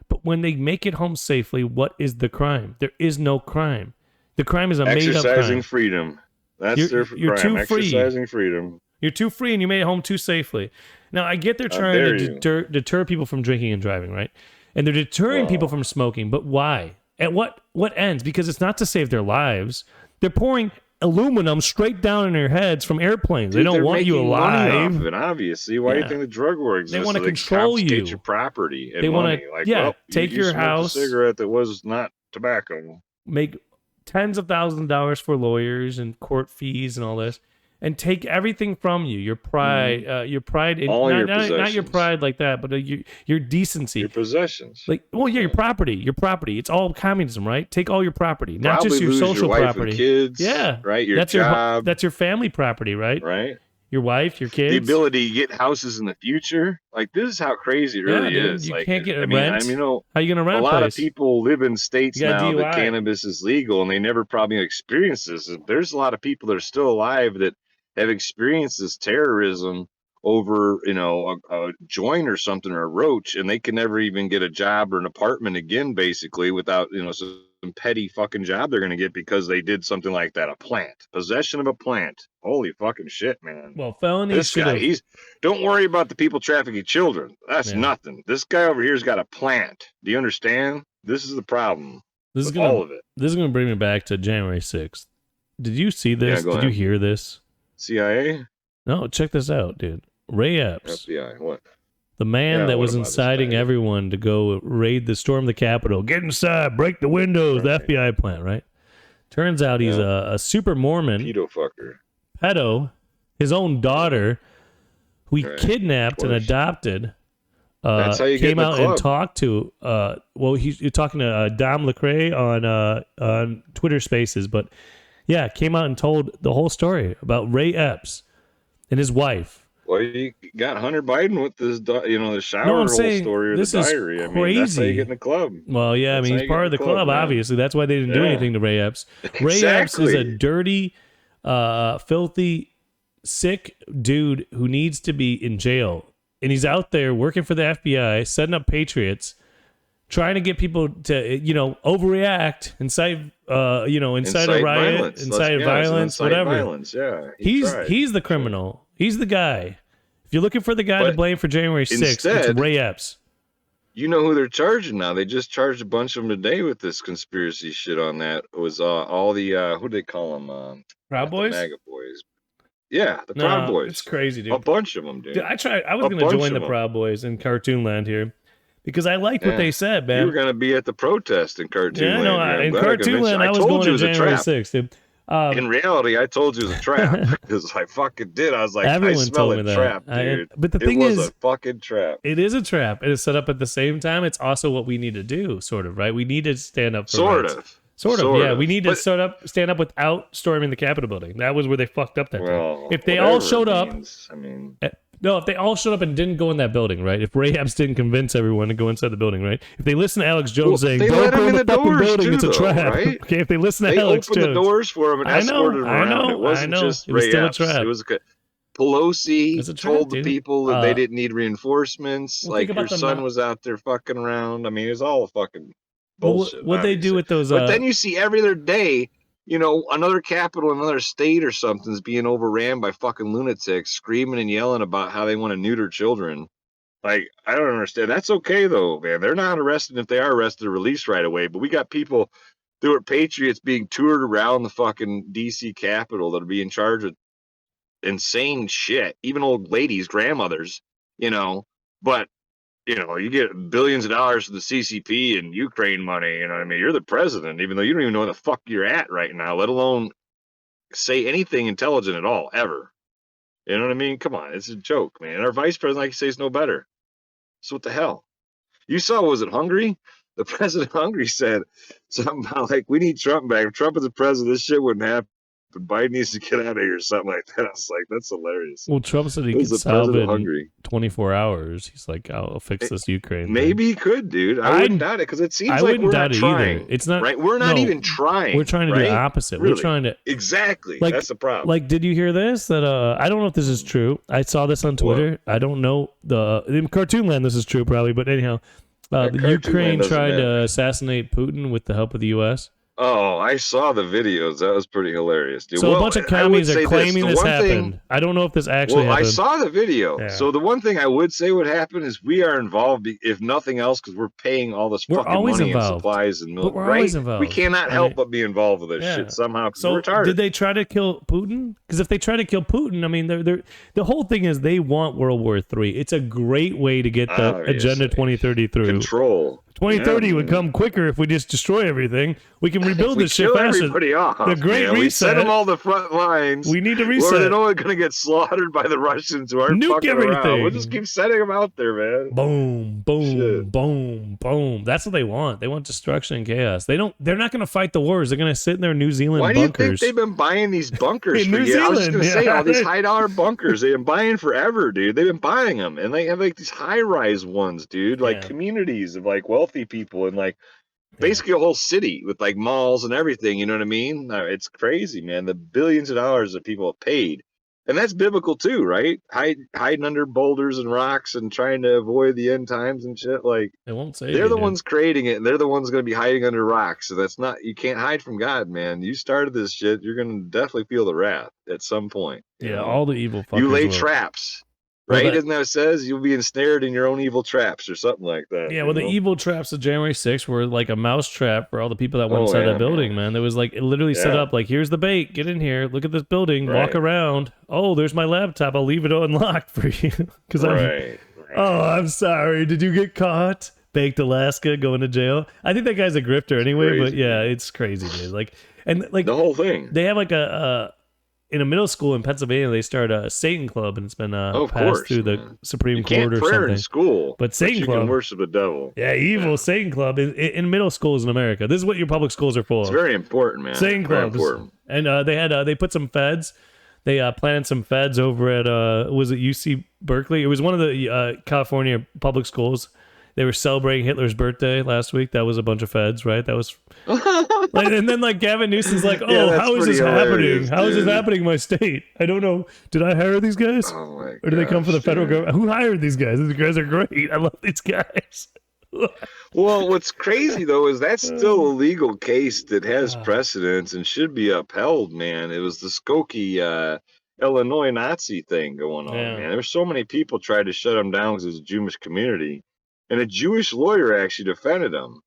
But when they make it home safely, what is the crime? There is no crime. The crime is a made-up Exercising crime. freedom. That's their You're crime. too free. Exercising freedom. You're too free and you made it home too safely. Now, I get they're How trying to dare you. deter people from drinking and driving, right? And they're deterring people from smoking, but why? At what ends? Because it's not to save their lives. They're pouring aluminum straight down in their heads from airplanes. Dude, they don't they're want you making money alive. off of it, obviously. Why do Yeah. you think the drug war exists? wanna So they control confiscate you. your property and They wanna- money. Like, yeah, well, take you your smoked house. a cigarette that was not tobacco. Make tens of thousands of dollars for lawyers and court fees and all this. and take everything from you, your pride, in, all not, your not your possessions. pride like that, but your decency, your possessions. like, well, yeah, your property. It's all communism, right? Take all your property, not Probably just your lose social your wife property. and kids, Yeah, right? Your that's job, that's your family property, right? right? Your wife, your kids. The ability to get houses in the future. Like, this is how crazy it really is. You like, can't get I rent. mean, How are you gonna rent a lot place? of people live in states You got now that DUI. cannabis is legal, and they never probably experienced this. There's a lot of people that are still alive that have experienced this terrorism over, a joint or something, or a roach, and they can never even get a job or an apartment again, basically, without, some petty fucking job they're going to get because they did something like that. A plant, possession of a plant. Holy fucking shit, man. Well, felony. This guy, don't worry about the people trafficking children. That's nothing. This guy over here's got a plant. Do you understand? This is the problem. All of it. This is gonna bring me back to January 6th. Did you see this? Yeah, Did you hear this? CIA? No, check this out, dude. Ray Epps. FBI. What? The man that was inciting everyone to go storm the Capitol. Get inside, break the windows, the FBI plant, right? Turns out he's a super Mormon. Pedo. His own daughter, who he kidnapped and adopted, That's how you came get in out the club. and talked to, you're talking to Dom Lecrae on Twitter Spaces, but yeah, came out and told the whole story about Ray Epps and his wife. Well, you got Hunter Biden with this, the shower story or the diary. I mean, that's how you get in the club. Well, yeah, That's he's part of the club, man. obviously. That's why they didn't do anything to Ray Epps. Ray Epps is a dirty, filthy, sick dude who needs to be in jail. And he's out there working for the FBI, setting up patriots, trying to get people to, overreact, incite a riot, incite violence, whatever. Violence, yeah. He's the criminal. He's the guy. If you're looking for the guy to blame for January 6th, it's Ray Epps. You know who they're charging now? They just charged a bunch of them today with this conspiracy shit on that. It was all the, who do they call them? Proud Boys? The MAGA boys. Yeah, the Proud Boys. It's crazy, dude. A bunch of them, dude. I was going to join the Proud Boys in Cartoon Land here because I liked what they said, man. You were going to be at the protest in Cartoon Land. No, in Cartoon Land, I was going to January 6th, dude. In reality, I told you it was a trap because I fucking did. I was like, everyone I smell told me a trap, dude. But the thing is, it was a fucking trap. It is a trap. It is set up at the same time. It's also what we need to do, sort of, right? We need to stand up for rights. Sort of, yeah. We need to stand up without storming the Capitol building. That was where they fucked up that time. If they all showed up, if they all showed up and didn't go in that building, right? If Ray Epps didn't convince everyone to go inside the building, right? If they listen to Alex Jones saying, "Don't go in the fucking building, it's a trap," right? Okay, if they listen to Alex Jones, they opened the doors for him and escorted him around. It wasn't just Ray Epps. It was Pelosi told the people that they didn't need reinforcements. Like, your son was out there fucking around. I mean, it was all fucking bullshit. What they do with those? But then you see every other day, another capital, another state or something's being overran by fucking lunatics screaming and yelling about how they want to neuter children. Like, I don't understand. That's okay though, man. They're not arrested. If they are arrested, released right away. But we got people that were patriots being toured around the fucking DC Capitol that are being charged with insane shit. Even old ladies, grandmothers, but you get billions of dollars from the CCP and Ukraine money. You know what I mean? You're the president, even though you don't even know where the fuck you're at right now, let alone say anything intelligent at all, ever. You know what I mean? Come on. It's a joke, man. Our vice president, like you say, is no better. So what the hell? You saw, was it Hungary? The president of Hungary said something about, like, we need Trump back. If Trump was the president, this shit wouldn't happen. But Biden needs to get out of here or something like that. I was like, that's hilarious. Well, Trump said he could solve it in 24 hours. He's like, I'll fix this Ukraine thing. Maybe he could, dude. I wouldn't doubt it because it seems like we're not trying. Either. It's not, right? We're not even trying. We're trying to do the opposite. Really? We're trying to. Exactly. That's the problem. Like, did you hear this? That I don't know if this is true. I saw this on Twitter. I don't know. In Cartoon Land, this is true probably. But anyhow, the Ukraine tried to assassinate Putin with the help of the U.S. Oh, I saw the videos. That was pretty hilarious, dude. So a bunch of commies are claiming this happened. I don't know if this actually happened. I saw the video. Yeah. So the one thing I would say would happen is we are involved, if nothing else, because we're paying all this fucking money and supplies and milk. We're always involved. We cannot help but be involved with this shit somehow. So we're retarded. Did they try to kill Putin? Because if they try to kill Putin, I mean, the whole thing is they want World War III. It's a great way to get the Agenda 2030 through. Control. 2030 would come quicker if we just destroy everything. We can rebuild this shit faster. Everybody off. The Great Reset. We set them all the front lines. We need to reset. We're only going to get slaughtered by the Russians who aren't Nuke fucking everything. around. We'll just keep setting them out there, man. Boom, boom, boom, boom. That's what they want. They want destruction and chaos. They're not going to fight the wars. They're going to sit in their New Zealand bunkers. Why do you think they've been buying these bunkers for years? I was just going to say, all these high-dollar bunkers. They've been buying forever, dude. They've been buying them. And they have like these high-rise ones, dude. Like communities of like wealthy people and like basically a whole city with like malls and everything. You know what I mean? It's crazy, man. The billions of dollars that people have paid. And that's biblical too, right? Hiding under boulders and rocks and trying to avoid the end times and shit. Like they won't say they're the ones creating it, and they're the ones going to be hiding under rocks. So that's not, you can't hide from God, man. You started this shit. You're going to definitely feel the wrath at some point. Yeah, all the evil fuckers. You lay traps. Right? Isn't that what it says? You'll be ensnared in your own evil traps or something like that. Yeah, well, the evil traps of January 6th were like a mouse trap for all the people that went inside that building, man. There was like, it literally set up like, here's the bait. Get in here. Look at this building. Walk around. Oh, there's my laptop. I'll leave it unlocked for you. Because I'm sorry. Did you get caught? Baked Alaska going to jail. I think that guy's a grifter anyway, but yeah, it's crazy, dude. Like, and like the whole thing. They have like in a middle school in Pennsylvania, they start a Satan Club, and it's been passed through the Supreme Court or something. In school, but Satan Club, you can worship the devil. Yeah, evil Satan Club in middle schools in America. This is what your public schools are for. It's very important, man. Satan clubs, and they put some feds. They planted some feds over at was it UC Berkeley? It was one of the California public schools. They were celebrating Hitler's birthday last week. That was a bunch of feds, right? That was, and then like Gavin Newsom's like, "Oh, how is this happening? How is this happening in my state? I don't know. Did I hire these guys, or did they come from the federal government? Who hired these guys? These guys are great. I love these guys." Well, what's crazy though is that's still a legal case that has precedence and should be upheld, man. It was the Skokie, Illinois Nazi thing going on, man. There were so many people tried to shut him down because it was a Jewish community. And a Jewish lawyer actually defended him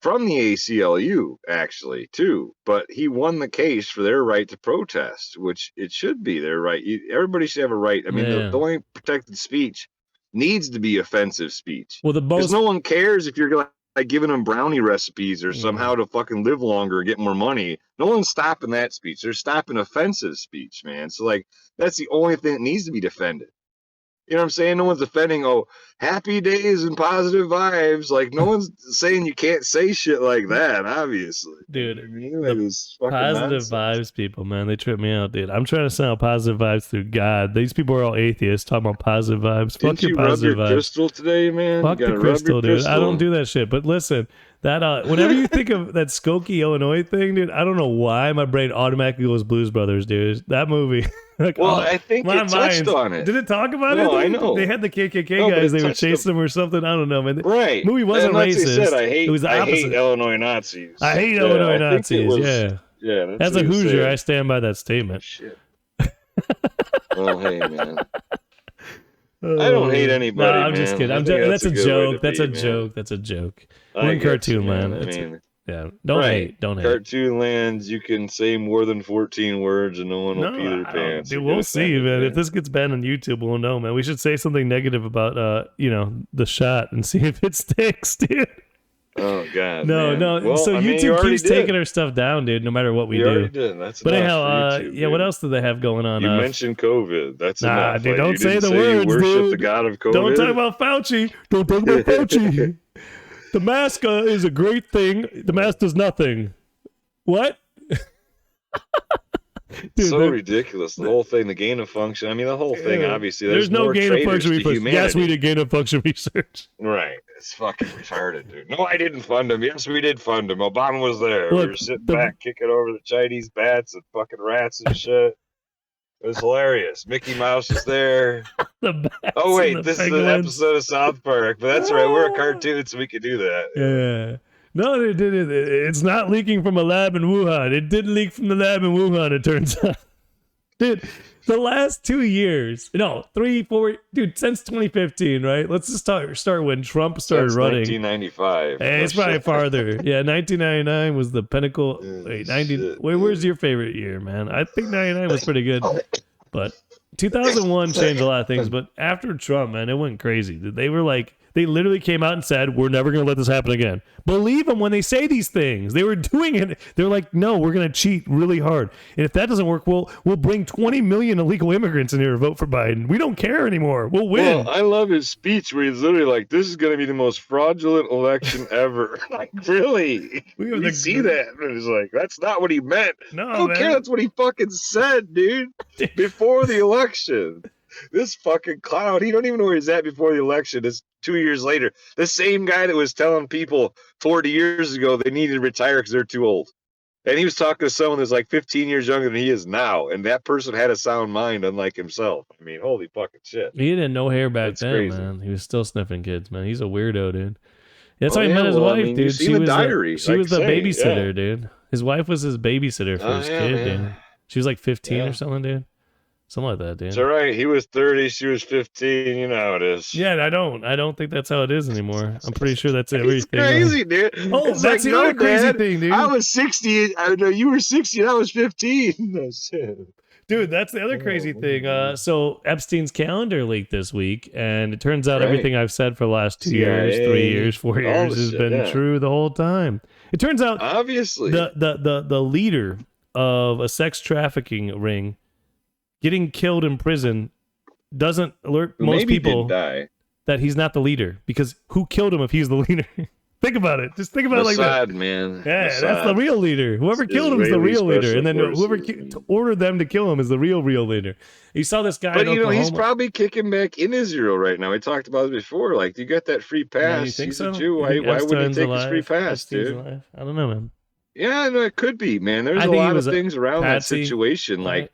from the ACLU, actually, too. But he won the case for their right to protest, which it should be their right. Everybody should have a right. I mean, the only protected speech needs to be offensive speech. Well, because no one cares if you're like giving them brownie recipes or somehow to fucking live longer and get more money. No one's stopping that speech. They're stopping offensive speech, man. So, like, that's the only thing that needs to be defended. You know what I'm saying? No one's defending, happy days and positive vibes. Like, no one's saying you can't say shit like that, obviously. Dude, the positive vibes people, man, they trip me out, dude. I'm trying to sound positive vibes through God. These people are all atheists talking about positive vibes. Fuck your positive vibes. Crystal today, man? Fuck the crystal, dude. I don't do that shit. But listen, that whenever you think of that Skokie, Illinois thing, dude, I don't know why my brain automatically goes Blues Brothers, dude. That movie. Like, I think it touched on it. Did it talk about it? No, I know. They had the KKK guys. They were chasing them or something. I don't know, man. Right. The movie wasn't racist. It was the opposite. I hate Illinois Nazis. I hate Illinois Nazis. Yeah. As a Hoosier, I stand by that statement. Shit. Well, hey, man. I don't hate anybody. No, I'm just kidding. That's a joke. That's a joke. That's a joke. We're in cartoon land. Yeah, don't hate. Cartoon lands, you can say more than 14 words and no one will pee their pants. Dude, we'll see, man. If this gets banned on YouTube, we'll know, man. We should say something negative about, the shot and see if it sticks, dude. Oh, God. No. Well, so YouTube keeps taking our stuff down, dude, no matter what we do. Already did. That's but anyhow, what else do they have going on? You mentioned COVID. That's enough. Dude, don't say the words, you worship dude. the God of COVID. Don't talk about Fauci. Don't talk about Fauci. The mask is a great thing. The mask does nothing. What? Dude, so ridiculous. The whole thing, the gain of function. I mean, the whole thing, obviously, there's no gain of function research. Yes, we did gain of function research. Right. It's fucking retarded, dude. No, I didn't fund him. Yes, we did fund him. Obama was there. Look, we were sitting back, kicking over the Chinese bats and fucking rats and shit. It was hilarious. Mickey Mouse is there. Oh, wait, this is an episode of South Park. But that's right. We're a cartoon, so we could do that. Yeah. No, it's not leaking from a lab in Wuhan. It did leak from the lab in Wuhan, it turns out. Dude, the last 2 years, 3, 4, dude, since 2015, right? Let's just start when Trump started running. 1995. Hey, it's probably farther. Yeah, 1999 was the pinnacle. Wait, where's your favorite year, man? I think 99 was pretty good. But 2001 changed a lot of things. But after Trump, man, it went crazy. They were like, They literally came out and said, we're never going to let this happen again. Believe them when they say these things. They were doing it. They're like, no, we're going to cheat really hard. And if that doesn't work, we'll bring 20 million illegal immigrants in here to vote for Biden. We don't care anymore. We'll win. Well, I love his speech where he's literally like, this is going to be the most fraudulent election ever. Like, really? You see that? And he's like, that's not what he meant. No, I don't care. That's what he fucking said, dude. Before the election. This fucking clown, he don't even know where he's at before the election. It's 2 years later. The same guy that was telling people 40 years ago they needed to retire because they're too old. And he was talking to someone that's like 15 years younger than he is now. And that person had a sound mind, unlike himself. I mean, holy fucking shit. He didn't know hair back then, crazy. Man. He was still sniffing kids, man. He's a weirdo, dude. That's how he met his wife, dude. She was the babysitter, dude. His wife was his babysitter for his kid, dude. She was like 15 or something, dude. Something like that, dude. It's all right. He was 30, she was 15. You know how it is. Yeah, I don't think that's how it is anymore. I'm pretty sure that's everything. It's crazy, dude. Oh, it's that's like, the other crazy thing, dude. I was 60. I know you were 60 and I was 15. No shit. Dude, that's the other crazy thing. So Epstein's calendar leaked this week, and it turns out everything I've said for the last 2 years, 3 years, 4 years has been true the whole time. It turns out, obviously, the leader of a sex trafficking ring getting killed in prison doesn't alert most people that he's not the leader, because who killed him if he's the leader? Think about it. Just think about it like that. Man. Yeah, that's the real leader. Whoever killed him is the real leader, and then whoever ordered them to kill him is the real leader. You saw this guy. But he's probably kicking back in Israel right now. We talked about it before. Like, you got that free pass. Yeah, you think he's so? a Jew. Why wouldn't he take his free pass, dude? I don't know, man. Yeah, no, it could be, man. There's a lot of things around that situation. Like,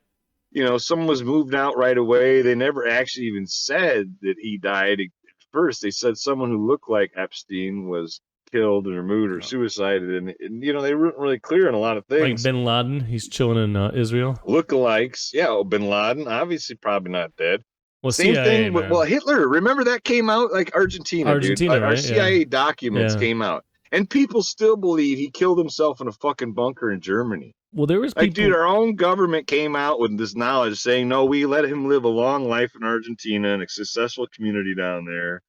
someone was moved out right away. They never actually even said that he died at first. They said someone who looked like Epstein was killed or removed or suicided, and they weren't really clear on a lot of things. Like Bin Laden, he's chilling in Israel. Lookalikes, Bin Laden, obviously probably not dead. Well, same CIA, thing. Well, Hitler. Remember that came out like Argentina, dude. Right? Our CIA documents came out, and people still believe he killed himself in a fucking bunker in Germany. Well, there was people... dude, our own government came out with this knowledge saying, no, we let him live a long life in Argentina and a successful community down there.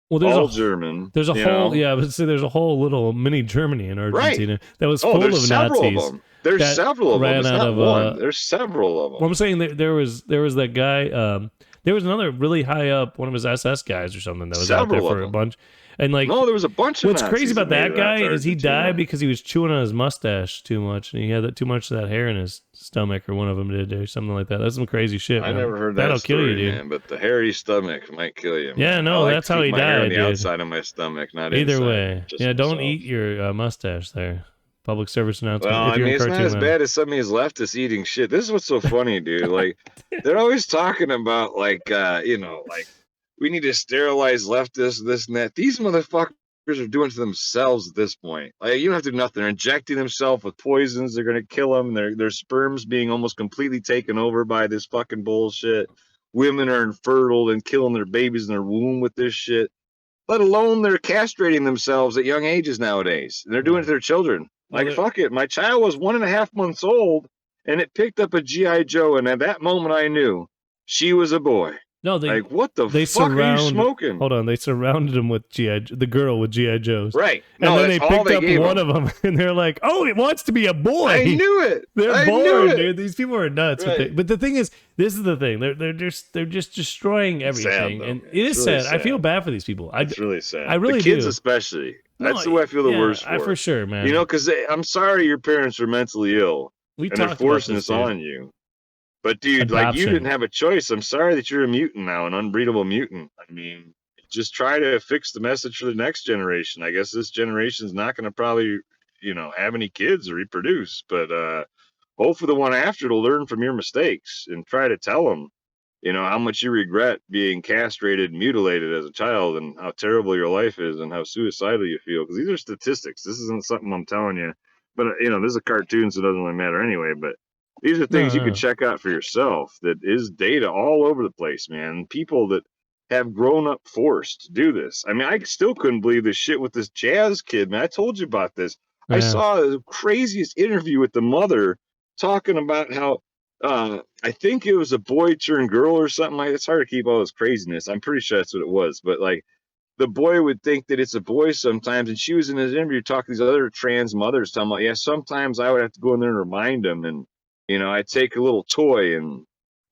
Well, there's German. There's a whole, there's a whole little mini Germany in Argentina that was full of Nazis. There's several of them. It's not one. There's several of them. Well, I'm saying there was that guy. There was another really high up, one of his SS guys or something that was out there for a bunch. And like, no, there was a bunch of What's crazy about that guy is he died because he was chewing on his mustache too much, and he had too much of that hair in his stomach, or one of them did, or something like that. That's some crazy shit. I never heard that. That'll story, kill you, dude. Man, but the hairy stomach might kill you. Man. Yeah, no, that's how he died. On the dude. outside of my stomach, not either inside, way. Yeah, don't eat your mustache there. Public service announcement. Well, I mean, it's not as bad as some of these leftists eating shit. This is what's so funny, dude. Like, they're always talking about like we need to sterilize leftists, this and that. These motherfuckers are doing it to themselves at this point. Like, you don't have to do nothing. They're injecting themselves with poisons. They're gonna kill them. Their sperms being almost completely taken over by this fucking bullshit. Women are infertile and killing their babies in their womb with this shit. Let alone they're castrating themselves at young ages nowadays. And they're doing it to their children. Like, fuck it. My child was 1.5 months old, and it picked up a G.I. Joe, and at that moment I knew she was a boy. No, what the fuck are you smoking? Hold on, they surrounded him with the girl with G.I. Joes. Right. And then they picked up one of them, and they're like, oh, it wants to be a boy. I knew it. They're born, dude. These people are nuts. Right. But the thing is, this is the thing. They're just destroying everything. Sad, and it is really sad. I feel bad for these people. It's really sad. I really do. The kids do. Especially. That's the way I feel the worst for. For sure, man. Because I'm sorry your parents are mentally ill. And they're forcing this on you. But, dude, like, you didn't have a choice. I'm sorry that you're a mutant now, an unbreedable mutant. I mean, just try to fix the message for the next generation. I guess this generation's not going to probably, have any kids or reproduce. But hopefully the one after will learn from your mistakes and try to tell them, how much you regret being castrated and mutilated as a child, and how terrible your life is and how suicidal you feel. Because these are statistics. This isn't something I'm telling you. But, this is a cartoon, so it doesn't really matter anyway. But these are things you can check out for yourself. That is data all over the place, man. People that have grown up forced to do this. I mean, I still couldn't believe this shit with this jazz kid, man. I told you about this. Yeah. I saw the craziest interview with the mother talking about how I think it was a boy turned girl or something like that. It's hard to keep all this craziness. I'm pretty sure that's what it was. But like, the boy would think that it's a boy sometimes. And she was in his interview talking to these other trans mothers, talking about, yeah, sometimes I would have to go in there and remind them. And, you know, I take a little toy and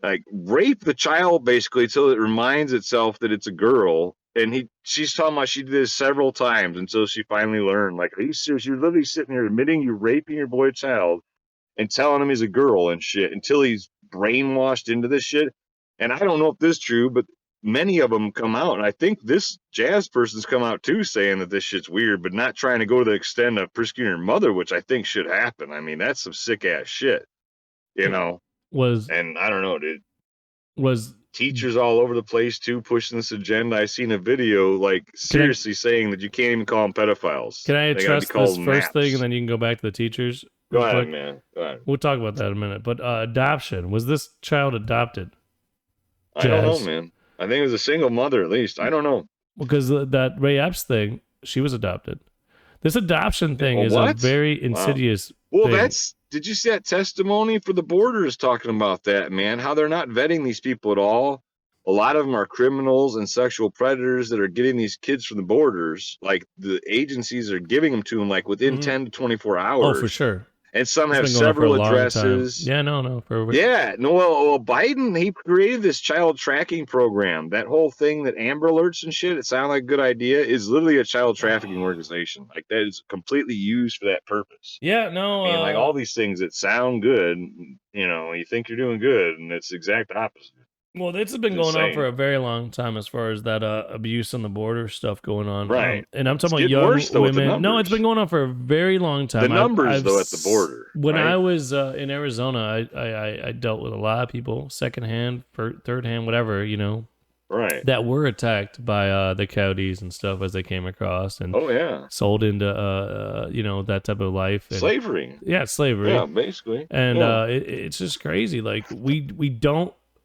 like rape the child basically until it reminds itself that it's a girl. And she's talking about she did this several times until she finally learned. Like, are you serious? You're literally sitting here admitting you're raping your boy child and telling him he's a girl and shit until he's brainwashed into this shit. And I don't know if this is true, but many of them come out, and I think this jazz person's come out too, saying that this shit's weird, but not trying to go to the extent of persecuting her mother, which I think should happen. I mean, that's some sick ass shit, you know. And I don't know, dude. Was teachers all over the place too pushing this agenda? I seen a video like seriously saying that you can't even call them pedophiles. Can I address this first thing, and then you can go back to the teachers? Go ahead, man. Go ahead. We'll talk about that in a minute. But adoption, was this child adopted? I don't know, man. I think it was a single mother, at least. I don't know. Because that Ray Epps thing, she was adopted. This adoption thing is a very insidious thing. Did you see that testimony for the borders talking about that, man? How they're not vetting these people at all. A lot of them are criminals and sexual predators that are getting these kids from the borders. Like, the agencies are giving them to them, like, within 10 to 24 hours. Oh, for sure. And some have several addresses. Yeah, no. Well, Biden, he created this child tracking program. That whole thing, that Amber Alerts and shit, it sounded like a good idea, is literally a child trafficking organization. Like, that is completely used for that purpose. Yeah, no. I mean, like, all these things that sound good, you know, you think you're doing good, and it's the exact opposite. Well, this has been going on for a very long time as far as that abuse on the border stuff going on. Right. And I'm talking about young women. No, it's been going on for a very long time. The numbers, though, at the border. When I was in Arizona, I dealt with a lot of people, secondhand, third hand, whatever, you know, right, that were attacked by the coyotes and stuff as they came across and sold into, you know, that type of life. And, slavery. Yeah, slavery. Yeah, basically. And it's just crazy. Like,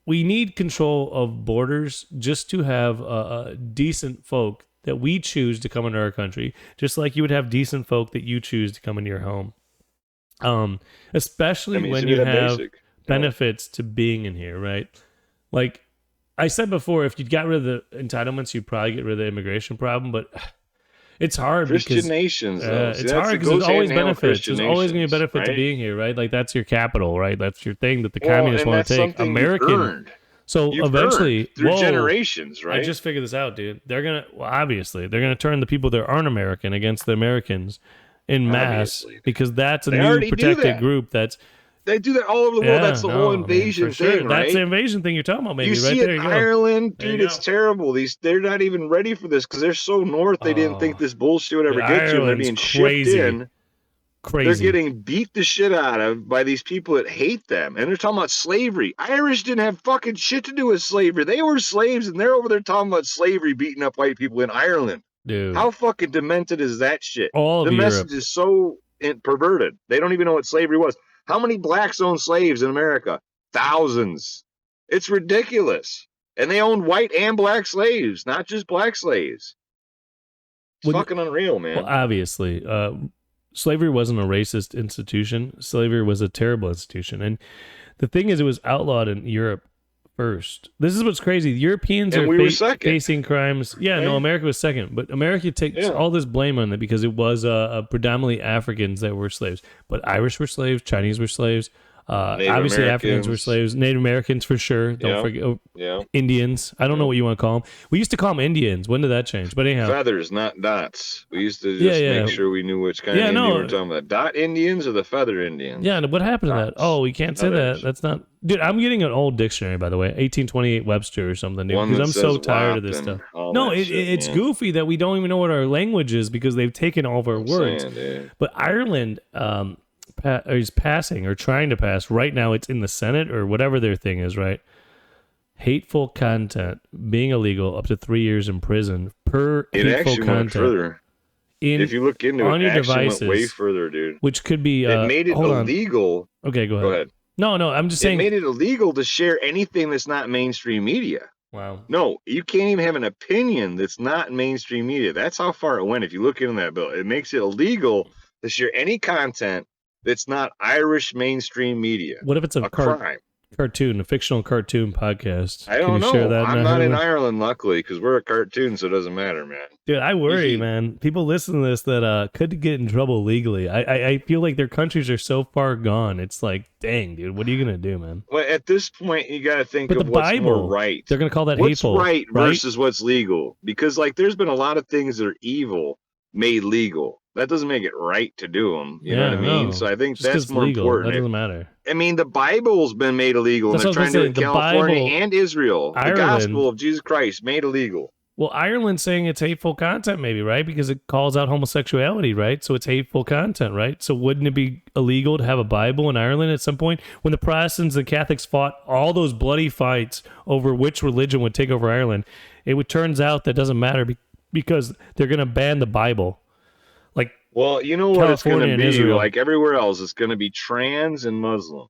we need control of borders just to have decent folk that we choose to come into our country, just like you would have decent folk that you choose to come into your home. Especially when you have benefits to being in here, right? Like I said before, if you got rid of the entitlements, you'd probably get rid of the immigration problem, but it's hard Christian nations, it's hard because there's always benefits. There's always going to be a benefit to being here, right? Like that's your capital, right? That's your thing that the communists want to take. American. So eventually, through generations, right? I just figured this out, dude. Obviously, they're gonna turn the people that aren't American against the Americans in mass because that's a new protected group. They do that all over the world. That's the whole invasion thing, right? That's the invasion thing you're talking about, maybe. You see it in Ireland, dude, it's terrible. They're not even ready for this because they're so north. They didn't think this bullshit would ever get to them. They're being shipped in. They're getting beat the shit out of by these people that hate them. And they're talking about slavery. Irish didn't have fucking shit to do with slavery. They were slaves, and they're over there talking about slavery beating up white people in Ireland. Dude. How fucking demented is that shit? The message is so perverted. They don't even know what slavery was. How many blacks own slaves in America? Thousands. It's ridiculous. And they owned white and black slaves, not just black slaves. It's fucking unreal, man. Well, obviously, slavery wasn't a racist institution. Slavery was a terrible institution. And the thing is, it was outlawed in Europe first. This is what's crazy. The Europeans are facing crimes. Yeah, no, America was second. But America takes all this blame on it because it was predominantly Africans that were slaves. But Irish were slaves. Chinese were slaves. Obviously, Africans were slaves. Native Americans for sure. Don't forget. Indians. I don't know what you want to call them. We used to call them Indians. When did that change? But anyhow, feathers, not dots. We used to just make sure we knew which kind of Indian we were talking about. Dot Indians or the feather Indians? Yeah. And what happened to that? Oh, we can't say that. That's not. Dude, I'm getting an old dictionary, by the way, 1828 Webster or something, dude, because I'm so tired of this stuff. No, it's goofy that we don't even know what our language is because they've taken all of our words. But Ireland is passing or trying to pass right now. It's in the Senate or whatever their thing is, right? Hateful content being illegal up to 3 years in prison per hateful content. Went further. If you look into it, it went way further, dude. Which could be it made it illegal. Okay, go ahead. No, I'm just saying. It made it illegal to share anything that's not mainstream media. Wow. No, you can't even have an opinion that's not mainstream media. That's how far it went. If you look into that bill, it makes it illegal to share any content that's not Irish mainstream media. What if it's a crime? cartoon, a fictional cartoon podcast. I Can don't you share know. that? I'm not in Ireland? Ireland, luckily, because we're a cartoon, so it doesn't matter, man. Dude, I worry, He- man. People listen to this that could get in trouble legally. I feel like their countries are so far gone. It's like, dang, dude, what are you gonna do, man? Well, at this point, you got to think But of the what's more Bible, right. they're gonna call that What's hateful, right versus what's legal? Because like, there's been a lot of things that are evil made legal. That doesn't make it right to do them. You know what I mean? No. So I think Just 'cause that's it's more legal, important. that doesn't matter. I mean, the Bible's been made illegal, and That's they're what I was trying to do gonna it in say, the California Bible- and Israel. The Ireland- gospel of Jesus Christ made illegal. Well, Ireland's saying it's hateful content, maybe, right? Because it calls out homosexuality, right? So it's hateful content, right? So wouldn't it be illegal to have a Bible in Ireland at some point? When the Protestants and Catholics fought all those bloody fights over which religion would take over Ireland, turns out that doesn't matter because they're going to ban the Bible. Like, Well, you know what it's going California to and be? Israel. Like everywhere else, it's going to be trans and Muslim.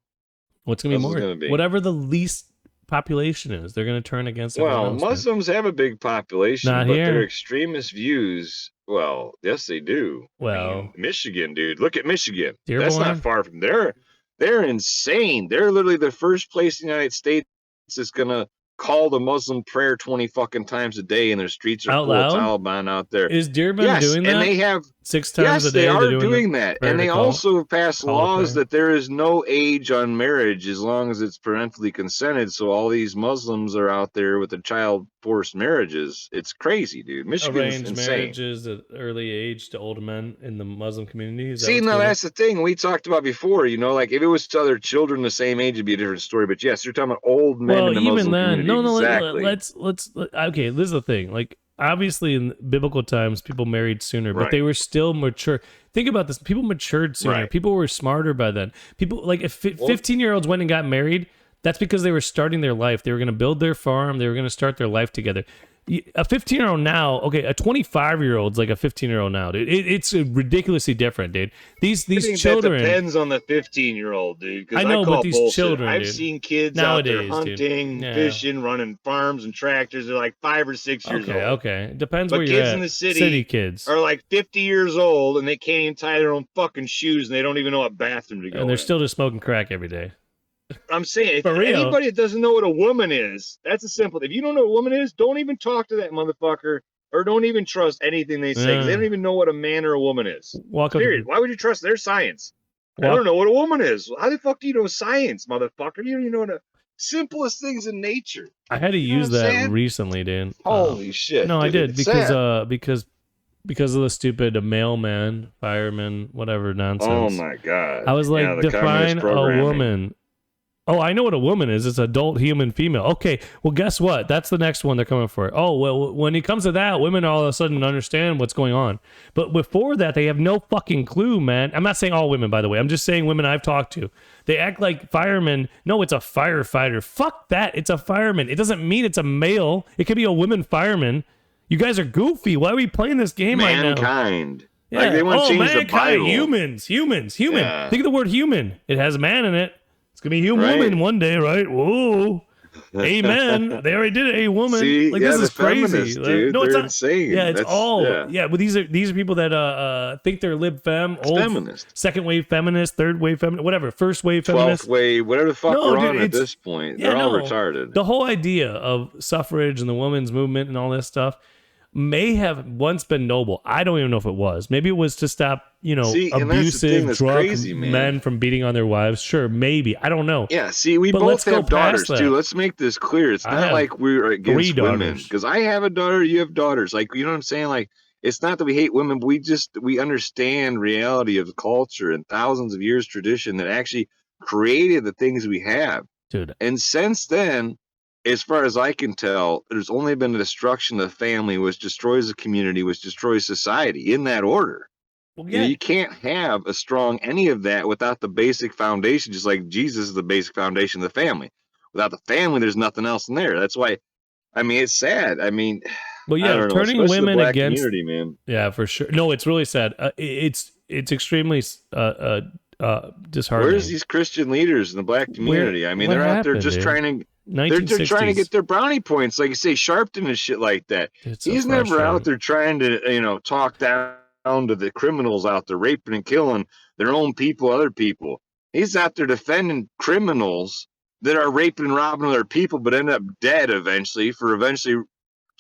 what's going to be That's more? what's gonna be. Whatever the least population is, they're going to turn against everyone Well, else, man. Muslims have a big population, Not but here. their extremist views, well, yes, they do. Well- Michigan, dude. Look at Michigan. Dearborn? That's not far from there. They're insane. They're literally the first place in the United States that's going to call the Muslim prayer 20 fucking times a day, and their streets are Out full of loud? Taliban out there. Is Dearborn Yes, doing that? and they have 6 times yes, a day? they are they're doing that. prayer And to they call- also pass call a laws prayer. that there is no age on marriage as long as it's parentally consented. So all these Muslims are out there with the child forced marriages. It's crazy, dude. Michigan's arranged insane. marriages at early age to old men in the Muslim community. Is that See, what's now going on? that's the thing we talked about before. You know, like if it was to other children the same age, it'd be a different story. But yes, you're talking about old men Well, in the even Muslim then, community. no. Exactly. Let's. Okay, this is the thing. Like, obviously, in biblical times, people married sooner, but Right. they were still mature. Think about this: people matured sooner. Right. People were smarter by then. People like if 15-year-olds went and got married, that's because they were starting their life. They were going to build their farm. They were going to start their life together. A 15-year-old now, okay, a 25-year-old's like a 15-year-old now, dude. It's ridiculously different, dude. These I think children. that depends on the 15-year-old, dude. 'cause I know, call but these bullshit. children, I've dude. seen kids Nowadays, out dude. there hunting, Yeah. fishing, running farms and tractors. They're like 5 or 6 years Okay, old. okay. It depends But where you're kids at. in the city kids. Are like 50 years old and they can't even tie their own fucking shoes and they don't even know what bathroom to go And they're in. still just smoking crack every day. I'm saying, if For real. anybody that doesn't know what a woman is, that's a simple. If you don't know what a woman is, don't even talk to that motherfucker, or don't even trust anything they say. 'Cause they Yeah. don't even know what a man or a woman is. Walk up. Period. Why would you trust their science? I Walk- don't know what a woman is. How the fuck do you know science, motherfucker? You don't even know the simplest things in nature. I had to You know use what I'm that saying? recently, dude. Holy shit! No, I dude, did it's because sad. because of the stupid mailman, fireman, whatever nonsense. Oh my god! I was like, Yeah, the communist define a programming. woman. Oh, I know what a woman is. It's adult human female. Okay, well, guess what? That's the next one they're coming for. Oh, well, when it comes to that, women all of a sudden understand what's going on. But before that, they have no fucking clue, man. I'm not saying all women, by the way. I'm just saying women I've talked to. They act like firemen. No, it's a firefighter. Fuck that. It's a fireman. It doesn't mean it's a male. It could be a woman fireman. You guys are goofy. Why are we playing this game right now? Mankind. Like they want to change the mankind, Bible. Humans. Yeah. Think of the word human. It has man in it. It's gonna be human Right. one day, right? Whoa. Amen. They already did it. A woman. See, like yeah, this the is crazy. feminists, dude, no, it's they're not insane. Yeah, it's That's- all. yeah. Yeah, but these are people that think they're lib fem, old feminist. second wave feminist, third wave feminist, whatever, first wave 12th feminist. wave, whatever the fuck No, we're dude, on at it's- this point. Yeah, They're all no. retarded. The whole idea of suffrage and the women's movement and all this stuff may have once been noble. I don't even know if it was. Maybe it was to stop, See, and that's the thing abusive, that's drunk crazy, man. men from beating on their wives. Sure, maybe. I don't know. Yeah, see, we But both let's go have daughters past that. too. Let's make this clear. It's I not have like we're 3 against women. daughters. Because I have a daughter, you have daughters. Like, you know what I'm saying? Like, it's not that we hate women, but we understand reality of the culture and thousands of years tradition that actually created the things we have. Dude, And since then, as far as I can tell, there's only been a destruction of the family, which destroys the community, which destroys society in that order. well, You know, you can't have a strong any of that without the basic foundation, just like Jesus is the basic foundation of the family. Without the family, there's nothing else in there. That's why, I mean, it's sad. I mean, well, I yeah, don't know, turning especially the women black against community, man. yeah, for sure. No, it's really sad. It's extremely disheartening. Where's these Christian leaders in the black community? I mean, what they're out there happened, just dude? trying to. They're 1960s. trying to get their brownie points, like you say, Sharpton and shit like that. It's so He's never frustrating. out there trying to, talk down to the criminals out there raping and killing their own people, other people. He's out there defending criminals that are raping and robbing other people, but end up dead eventually.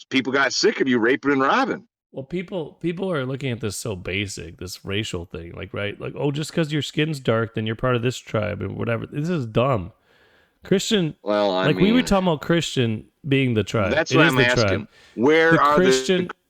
People got sick of you raping and robbing. Well, people are looking at this so basic, this racial thing, like, right? Like, oh, just because your skin's dark, then you're part of this tribe and whatever. This is dumb. Christian, Well, I like mean, we were talking about Christian being the tribe. That's it what is I'm the asking. tribe. Where The are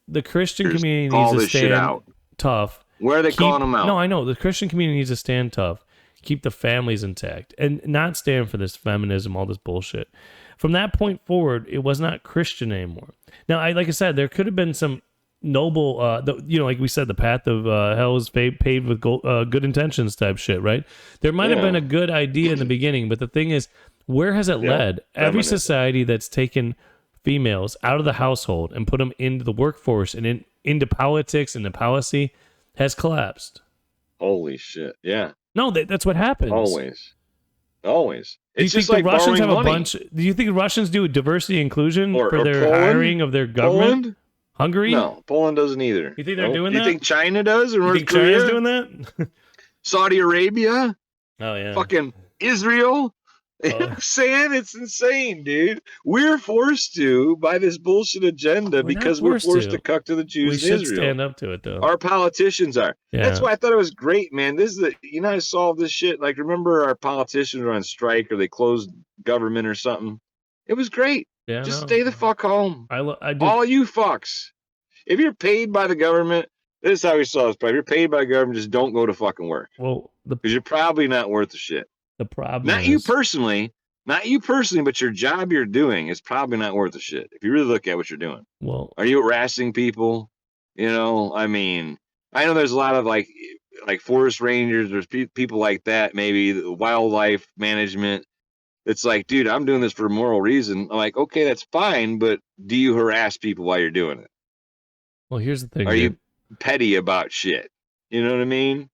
the Christian community call needs to this shit stand out? tough. Where are they calling them out? No, I know. The Christian community needs to stand tough, keep the families intact, and not stand for this feminism, all this bullshit. From that point forward, it was not Christian anymore. Now, like I said, there could have been some noble, like we said, the path of hell is paved with good intentions type shit, right? There might have been a good idea in the beginning, but the thing is, where has it led? Every society that's taken females out of the household and put them into the workforce and into politics and the policy has collapsed. Holy shit! Yeah. No, that's what happens. Always. It's just like the Russians have money. Do you think Russians do diversity inclusion for their Poland? hiring of their government? Poland? Hungary? No, Poland doesn't either. You think they're doing that? You think China does? Or North Korea? China's doing that? Saudi Arabia? Oh, yeah. Fucking Israel? You know what I'm saying? It's insane, dude. We're forced to by this bullshit agenda because we're forced to cuck to the Jews in Israel. We should stand up to it, though. Our politicians are. Yeah. That's why I thought it was great, man. This is I solved this shit. Like, remember our politicians were on strike or they closed government or something? It was great. Yeah, just stay the fuck home. I do. All you fucks. If you're paid by the government, this is how we solve this problem. If you're paid by the government, just don't go to fucking work. Well, because you're probably not worth the shit. The problem not you personally, but your job you're doing is probably not worth the shit. If you really look at what you're doing. Well, are you harassing people? I mean, I know there's a lot of like forest rangers, there's people like that, maybe the wildlife management. It's like, dude, I'm doing this for a moral reason. I'm like, okay, that's fine, but do you harass people while you're doing it? Well, here's the thing. Are you petty about shit? You know what I mean?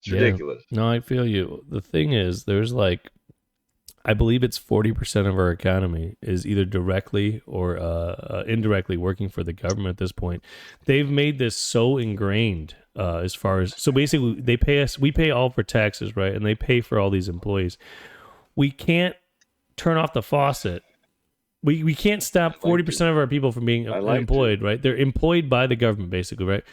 It's ridiculous. No, I feel you. The thing is, there's I believe it's 40% of our economy is either directly or indirectly working for the government at this point. They've made this so ingrained as far as, so basically they pay us, we pay all for taxes, right? And they pay for all these employees. We can't turn off the faucet. We can't stop 40% of our people from being employed, right? They're employed by the government, basically, right?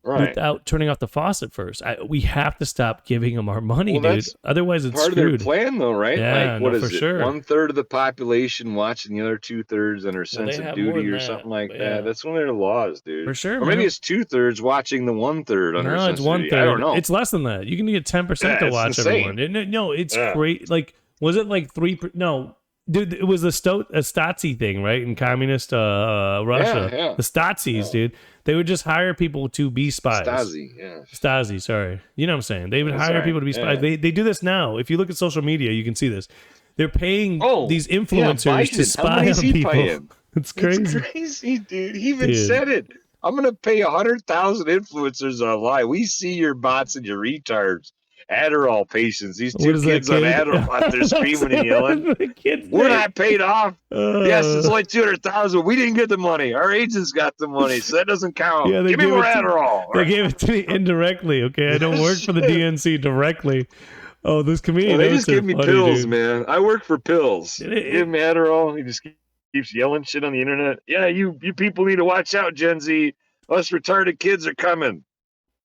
Right. Without turning off the faucet first. We have to stop giving them our money, dude. Otherwise, it's part screwed. Of their plan, though, right? Yeah, what is it? Sure. 1/3 of the population watching the other 2/3 under sense of duty or something like that. That's one of their laws, dude. For sure. Or maybe it's 2/3 watching the 1/3 under sense of duty. 1/3. I don't know. It's less than that. You can get 10% to watch everyone. No, it's great. Like, was it like 3? No. Dude, it was a Stasi thing, right? In communist Russia. Yeah. The Stazis, dude. They would just hire people to be spies. Stasi, sorry. You know what I'm saying? They would hire people to be spies. They do this now. If you look at social media, you can see this. They're paying these influencers to spy on people. It's crazy. It's crazy, dude. He even said it. I'm going to pay 100,000 influencers online. We see your bots and your retards. Adderall patients. These two kids on Adderall, they're screaming and yelling. We're not paid off. Yes, it's only 200,000. We didn't get the money. Our agents got the money, so that doesn't count. Yeah, give me more Adderall. They gave it to me indirectly. Okay, I don't work for the DNC directly. Oh, this comedian. They just give me pills, man. I work for pills. Give me Adderall. He just keeps yelling shit on the internet. Yeah, you people need to watch out, Gen Z. Us retarded kids are coming.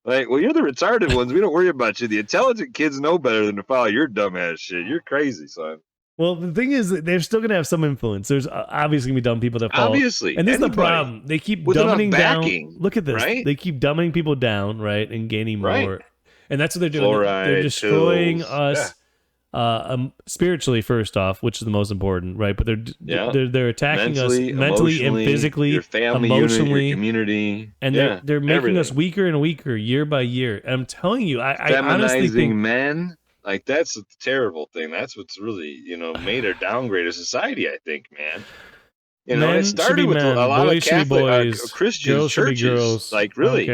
Like, well, you're the retarded ones. We don't worry about you. The intelligent kids know better than to follow your dumbass shit. You're crazy, son. Well, the thing is, they're still going to have some influence. There's obviously going to be dumb people that follow. Obviously. And this is the problem. They keep dumbing down. Look at this. Right? They keep dumbing people down, right, and gaining more. Right. And that's what they're doing. Fluoride, they're destroying pills. us spiritually, first off, which is the most important, right? But they're attacking us mentally and physically, your family emotionally, unit, your community, and they're making us weaker and weaker year by year. And I'm telling you, I honestly think men, like, that's a terrible thing. That's what's really made or downgraded society. I think, man. Men it started with a lot of Catholic Christian churches. Girls. Like, really,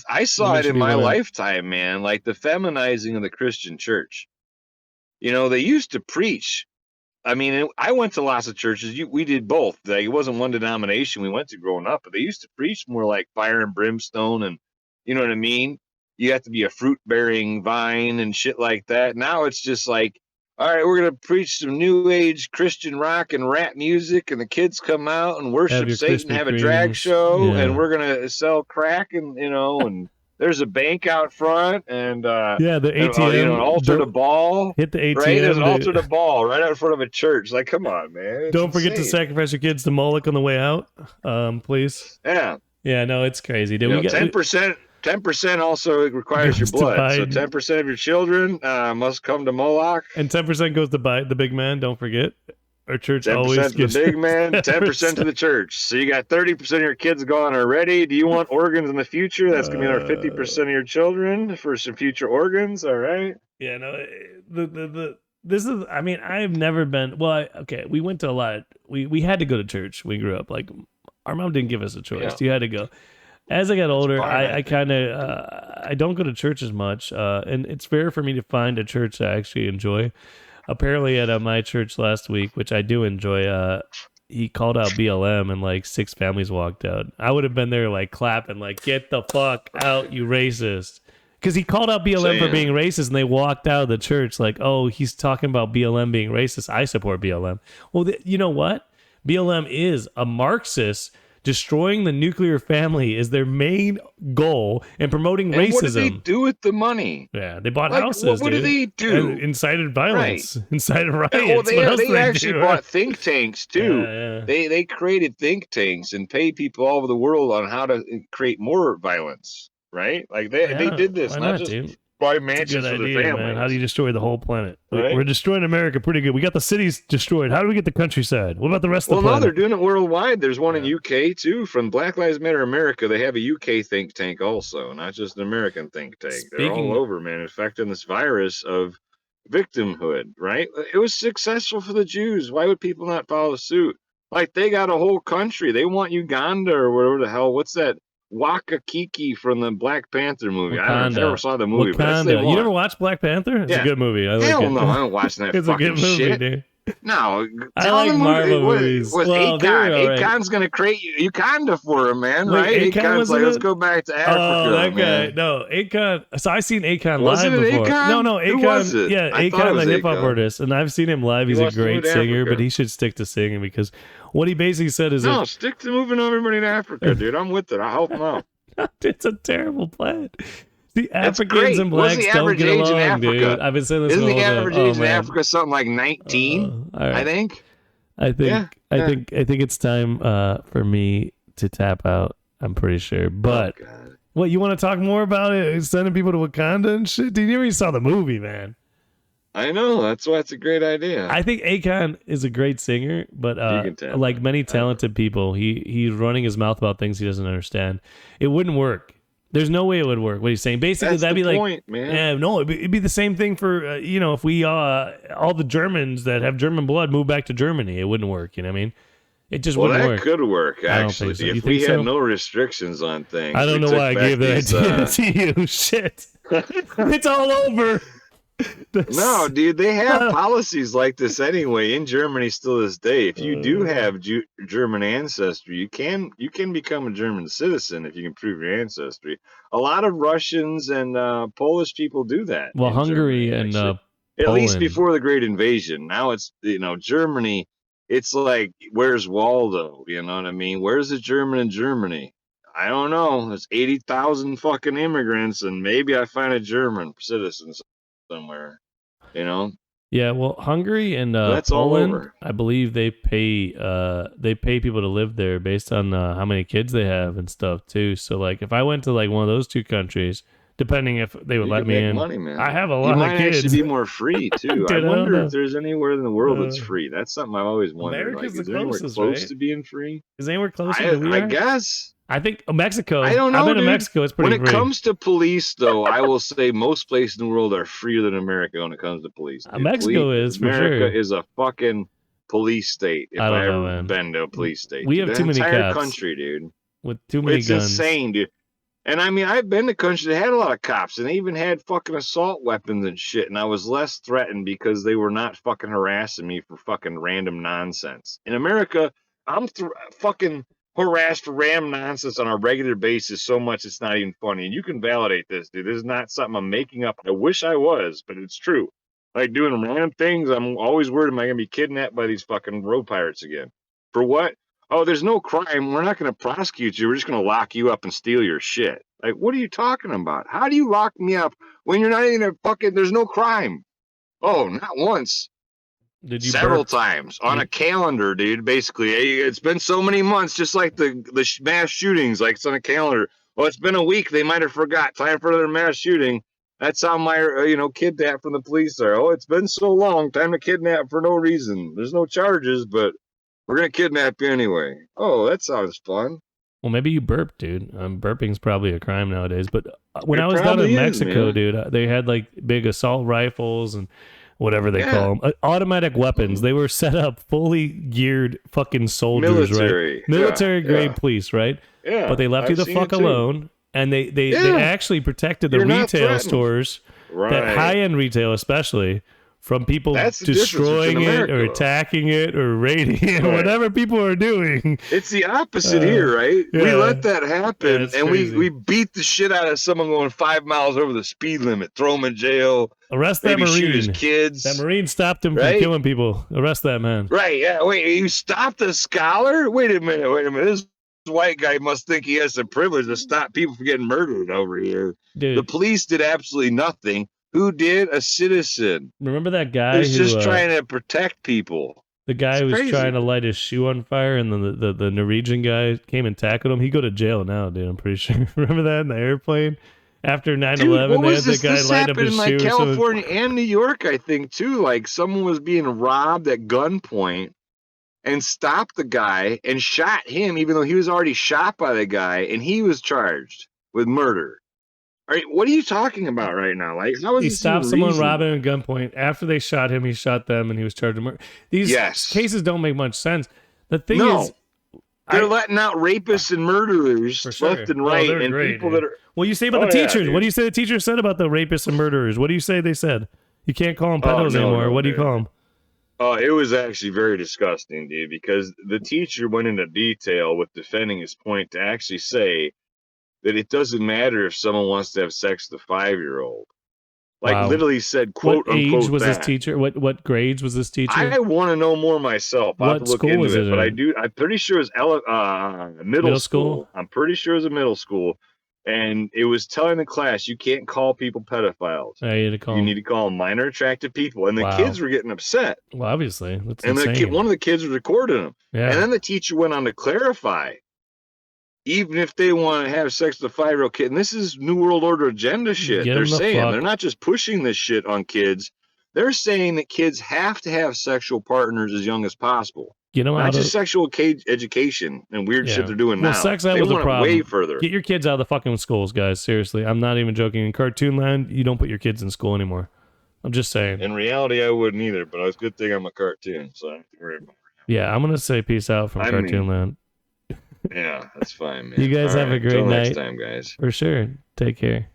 I saw it in my women. lifetime, man. Like the feminizing of the Christian church. They used to preach. I mean, I went to lots of churches. We did both. Like, it wasn't one denomination we went to growing up, but they used to preach more like fire and brimstone, and you know what I mean? You have to be a fruit-bearing vine and shit like that. Now it's just like, all right, we're going to preach some new age Christian rock and rap music, and the kids come out and worship your Satan, Krispy have a drag Kremes. show, Yeah. and we're going to sell crack, and and there's a bank out front, and Yeah, the ATM. an altar to ball. Hit the ATM. Right, there's an altar to ball right out in front of a church. Like, come on, man! It's don't forget to insane. sacrifice your kids to Moloch on the way out, please. Yeah. Yeah, no, it's crazy. Dude, we got 10%. 10% also requires your Goes to blood. So Biden. 10% of your children must come to Moloch. And 10% goes to the big man. Don't forget, our church 10% always to gives the big man, 10% to the church. So you got 30% of your kids gone already. Do you want organs in the future? That's going to be another 50% of your children for some future organs. All right. Yeah, no, this is, I mean, I've never been, well, okay, we went to a lot. We had to go to church. We grew up. Like, our mom didn't give us a choice. Yeah. You had to go. As I got older, fine, I kind of, I don't go to church as much. And it's rare for me to find a church I actually enjoy. Apparently at my church last week, which I do enjoy, he called out BLM and like 6 families walked out. I would have been there like clapping, like, get the fuck out, you racist. Because he called out BLM for being racist, and they walked out of the church like, oh, he's talking about BLM being racist. I support BLM. Well, you know what? BLM is a Marxist. Destroying the nuclear family is their main goal, and promoting racism. What did they do with the money? Yeah, they bought houses. What did they do? And incited violence, incited riots. Well, they actually do? bought think tanks too. Yeah. They created think tanks and paid people all over the world on how to create more violence. Right? Like they did this Why not not, just dude? buy mansions for idea, their families. Man. How do you destroy the whole planet? Right? We're destroying America pretty good. We got the cities destroyed. How do we get the countryside? What about the rest of the planet? Well, no, they're doing it worldwide. There's one in UK too. From Black Lives Matter America, they have a UK think tank also, not just an American think tank. They're all over, man, infecting this virus of victimhood, right? It was successful for the Jews. Why would people not follow suit? Like, they got a whole country. They want Uganda or whatever the hell. What's that? Wakakiki from the Black Panther movie. Wakanda. I never saw the movie. But you never watched Black Panther? It's a good movie. I like Hell it. no, I don't watch that it's fucking a good movie, shit. Dude. No, I like Marvel movies. Was well, Akon. Right. Akon's going to create Uganda for him, man, Wait, right? Akon's like, let's go back to Africa, Oh, that man. guy. No, Akon. So I seen Akon was live it before. Akon? No, Akon. Who was it? Yeah, I Akon, the hip hop Akon. artist, and I've seen him live. He's a great singer, Africa. but he should stick to singing because what he basically said is, stick to moving everybody to Africa, dude. I'm with it. I help him out. It's a terrible plan. The Africans and blacks don't get along, dude. I've been saying this. Isn't the average age in Africa something like 19? Right. I think. I think it's time for me to tap out. I'm pretty sure. But what, you want to talk more about it? Sending people to Wakanda and shit? Dude, you never even saw the movie, man. I know. That's why it's a great idea. I think Akon is a great singer, but like many talented people, he's running his mouth about things he doesn't understand. It wouldn't work. There's no way it would work. What he's saying, basically, that's that'd be point, like, man. Yeah, no, it'd be the same thing for if we all the Germans that have German blood move back to Germany, it wouldn't work. You know what I mean? It just wouldn't work. That could work, actually. So. If we had no restrictions on things. I don't know why I gave that idea to you. Shit. It's all over. No, dude, they have policies like this anyway in Germany still this day. If you do have German ancestry, you can become a German citizen if you can prove your ancestry. A lot of Russians and Polish people do that. Well, Hungary Germany, and at least before the Great Invasion. Now it's Germany. It's like, where's Waldo? You know what I mean? Where's the German in Germany? I don't know. There's 80,000 fucking immigrants, and maybe I find a German citizen somewhere, Yeah, well, Hungary and that's Poland, all over. I believe they pay people to live there based on how many kids they have and stuff too. So like, if I went to like one of those two countries, depending if they would let me in, money, man. I have a lot of kids. You might actually be more free too. Dude, I wonder if there's anywhere in the world that's free. That's something I've always wondered. America's like, is the there closest, anywhere close right? to being free? Is anywhere closer than we are? I guess. I think Mexico. I don't know. I've been dude. to Mexico. It's pretty When it free. comes to police, though, I will say most places in the world are freer than America when it comes to police. Mexico is for America sure. is a fucking police state. If I ever been to a police state, we have too many entire cops. Country, dude, with too many guns. It's insane, dude. And I mean, I've been to countries that had a lot of cops, and they even had fucking assault weapons and shit. And I was less threatened because they were not fucking harassing me for fucking random nonsense. In America, I'm fucking harassed for random nonsense on a regular basis so much it's not even funny. And you can validate this, dude. This is not something I'm making up. I wish I was, but it's true. like doing random things. I'm always worried, am I going to be kidnapped by these fucking road pirates again? For what? Oh, there's no crime. We're not going to prosecute you. We're just going to lock you up and steal your shit. Like, what are you talking about? How do you lock me up when you're not even a fucking, there's no crime? Oh, not once. Did you Several burp? times on a calendar, dude. Basically, it's been so many months, just like the mass shootings. Like it's on a calendar. Well, it's been a week. They might have forgot. Time for another mass shooting. That's how my kidnap from the police are. Oh, it's been so long. Time to kidnap for no reason. There's no charges, but we're gonna kidnap you anyway. Oh, that sounds fun. Well, maybe you burped, dude. Burping's probably a crime nowadays. But when It I was down in probably is, Mexico, man. dude, they had like big assault rifles and whatever they call them, automatic weapons. They were set up, fully geared fucking soldiers, Military. right? Military grade Yeah. police, right? Yeah. But they left you I've the seen fuck it too. alone, and they Yeah. actually protected the You're not retail threatened. stores, Right. that high-end retail especially, from people That's the difference destroying between it or America. attacking it or raiding it, Right. whatever people are doing. It's the opposite here, right? yeah. We let that Yeah, happen, it's and crazy. we beat the shit out of someone going 5 miles over the speed limit, throw him in jail, Arrest that maybe shoot his Marine. kids. That Marine stopped him Right? from killing people. Arrest that man. Right, yeah. Wait, you stopped a scholar? Wait a minute. This white guy must think he has some privilege to stop people from getting murdered over here. Dude, The police did absolutely nothing. Who did? A citizen. remember that guy Who's who just trying to protect people. the guy It's who was crazy. trying to light his shoe on fire, and then the Norwegian guy came and tackled him? He go to jail now, dude. I'm pretty sure. Remember that in the airplane after 9/11? Dude, what They had was the this? guy This light up happened his in like shoe. or something. California and New York, I think, too. Like someone was being robbed at gunpoint and stopped the guy and shot him, even though he was already shot by the guy, and he was charged with murder. All right, what are you talking about right now? Like, how is He this stopped even someone reasonable? robbing at gunpoint. After they shot him, he shot them, and he was charged with murder. These Yes. cases don't make much sense. The thing No. is, They're letting out rapists and murderers For sure. left and Oh, right, they're and great, people dude. that are. What do you say about Oh, the yeah, teachers? dude. What do you say the teachers said about the rapists and murderers? What do you say they said? You can't call them pedos no, anymore. no, What do you dude. call them? Oh, it was actually very disgusting, dude, because the teacher went into detail with defending his point to actually say that it doesn't matter if someone wants to have sex with a 5-year-old. Like, Wow. literally said, quote, What age unquote, was that. this teacher? What grades was this teacher? I want to know more myself. I'll have What to look school into was it, it but in? I'm pretty sure it was middle school. I'm pretty sure it was a middle school. And it was telling the class, you can't call people pedophiles. I need to call You them. need to call them minor attractive people. And the Wow. kids were getting upset. Well, obviously, that's And insane. one of the kids recorded them. Yeah. And then the teacher went on to clarify, even if they want to have sex with a 5-year-old kid, and this is New World Order agenda shit. Get 'em They're the saying fuck. they're not just pushing this shit on kids. They're saying that kids have to have sexual partners as young as possible. Get them Not out just of sexual education and weird shit they're doing well, now. sex ed They was a want it problem. way further. Get your kids out of the fucking schools, guys. Seriously, I'm not even joking. In cartoon land, you don't put your kids in school anymore. I'm just saying. In reality, I wouldn't either, but it's a good thing I'm a cartoon, so I don't have to worry about it. Yeah, I'm gonna say peace out from cartoon land. Yeah, that's fine, man. You guys All have a right, great until night. next time, guys. For sure. Take care.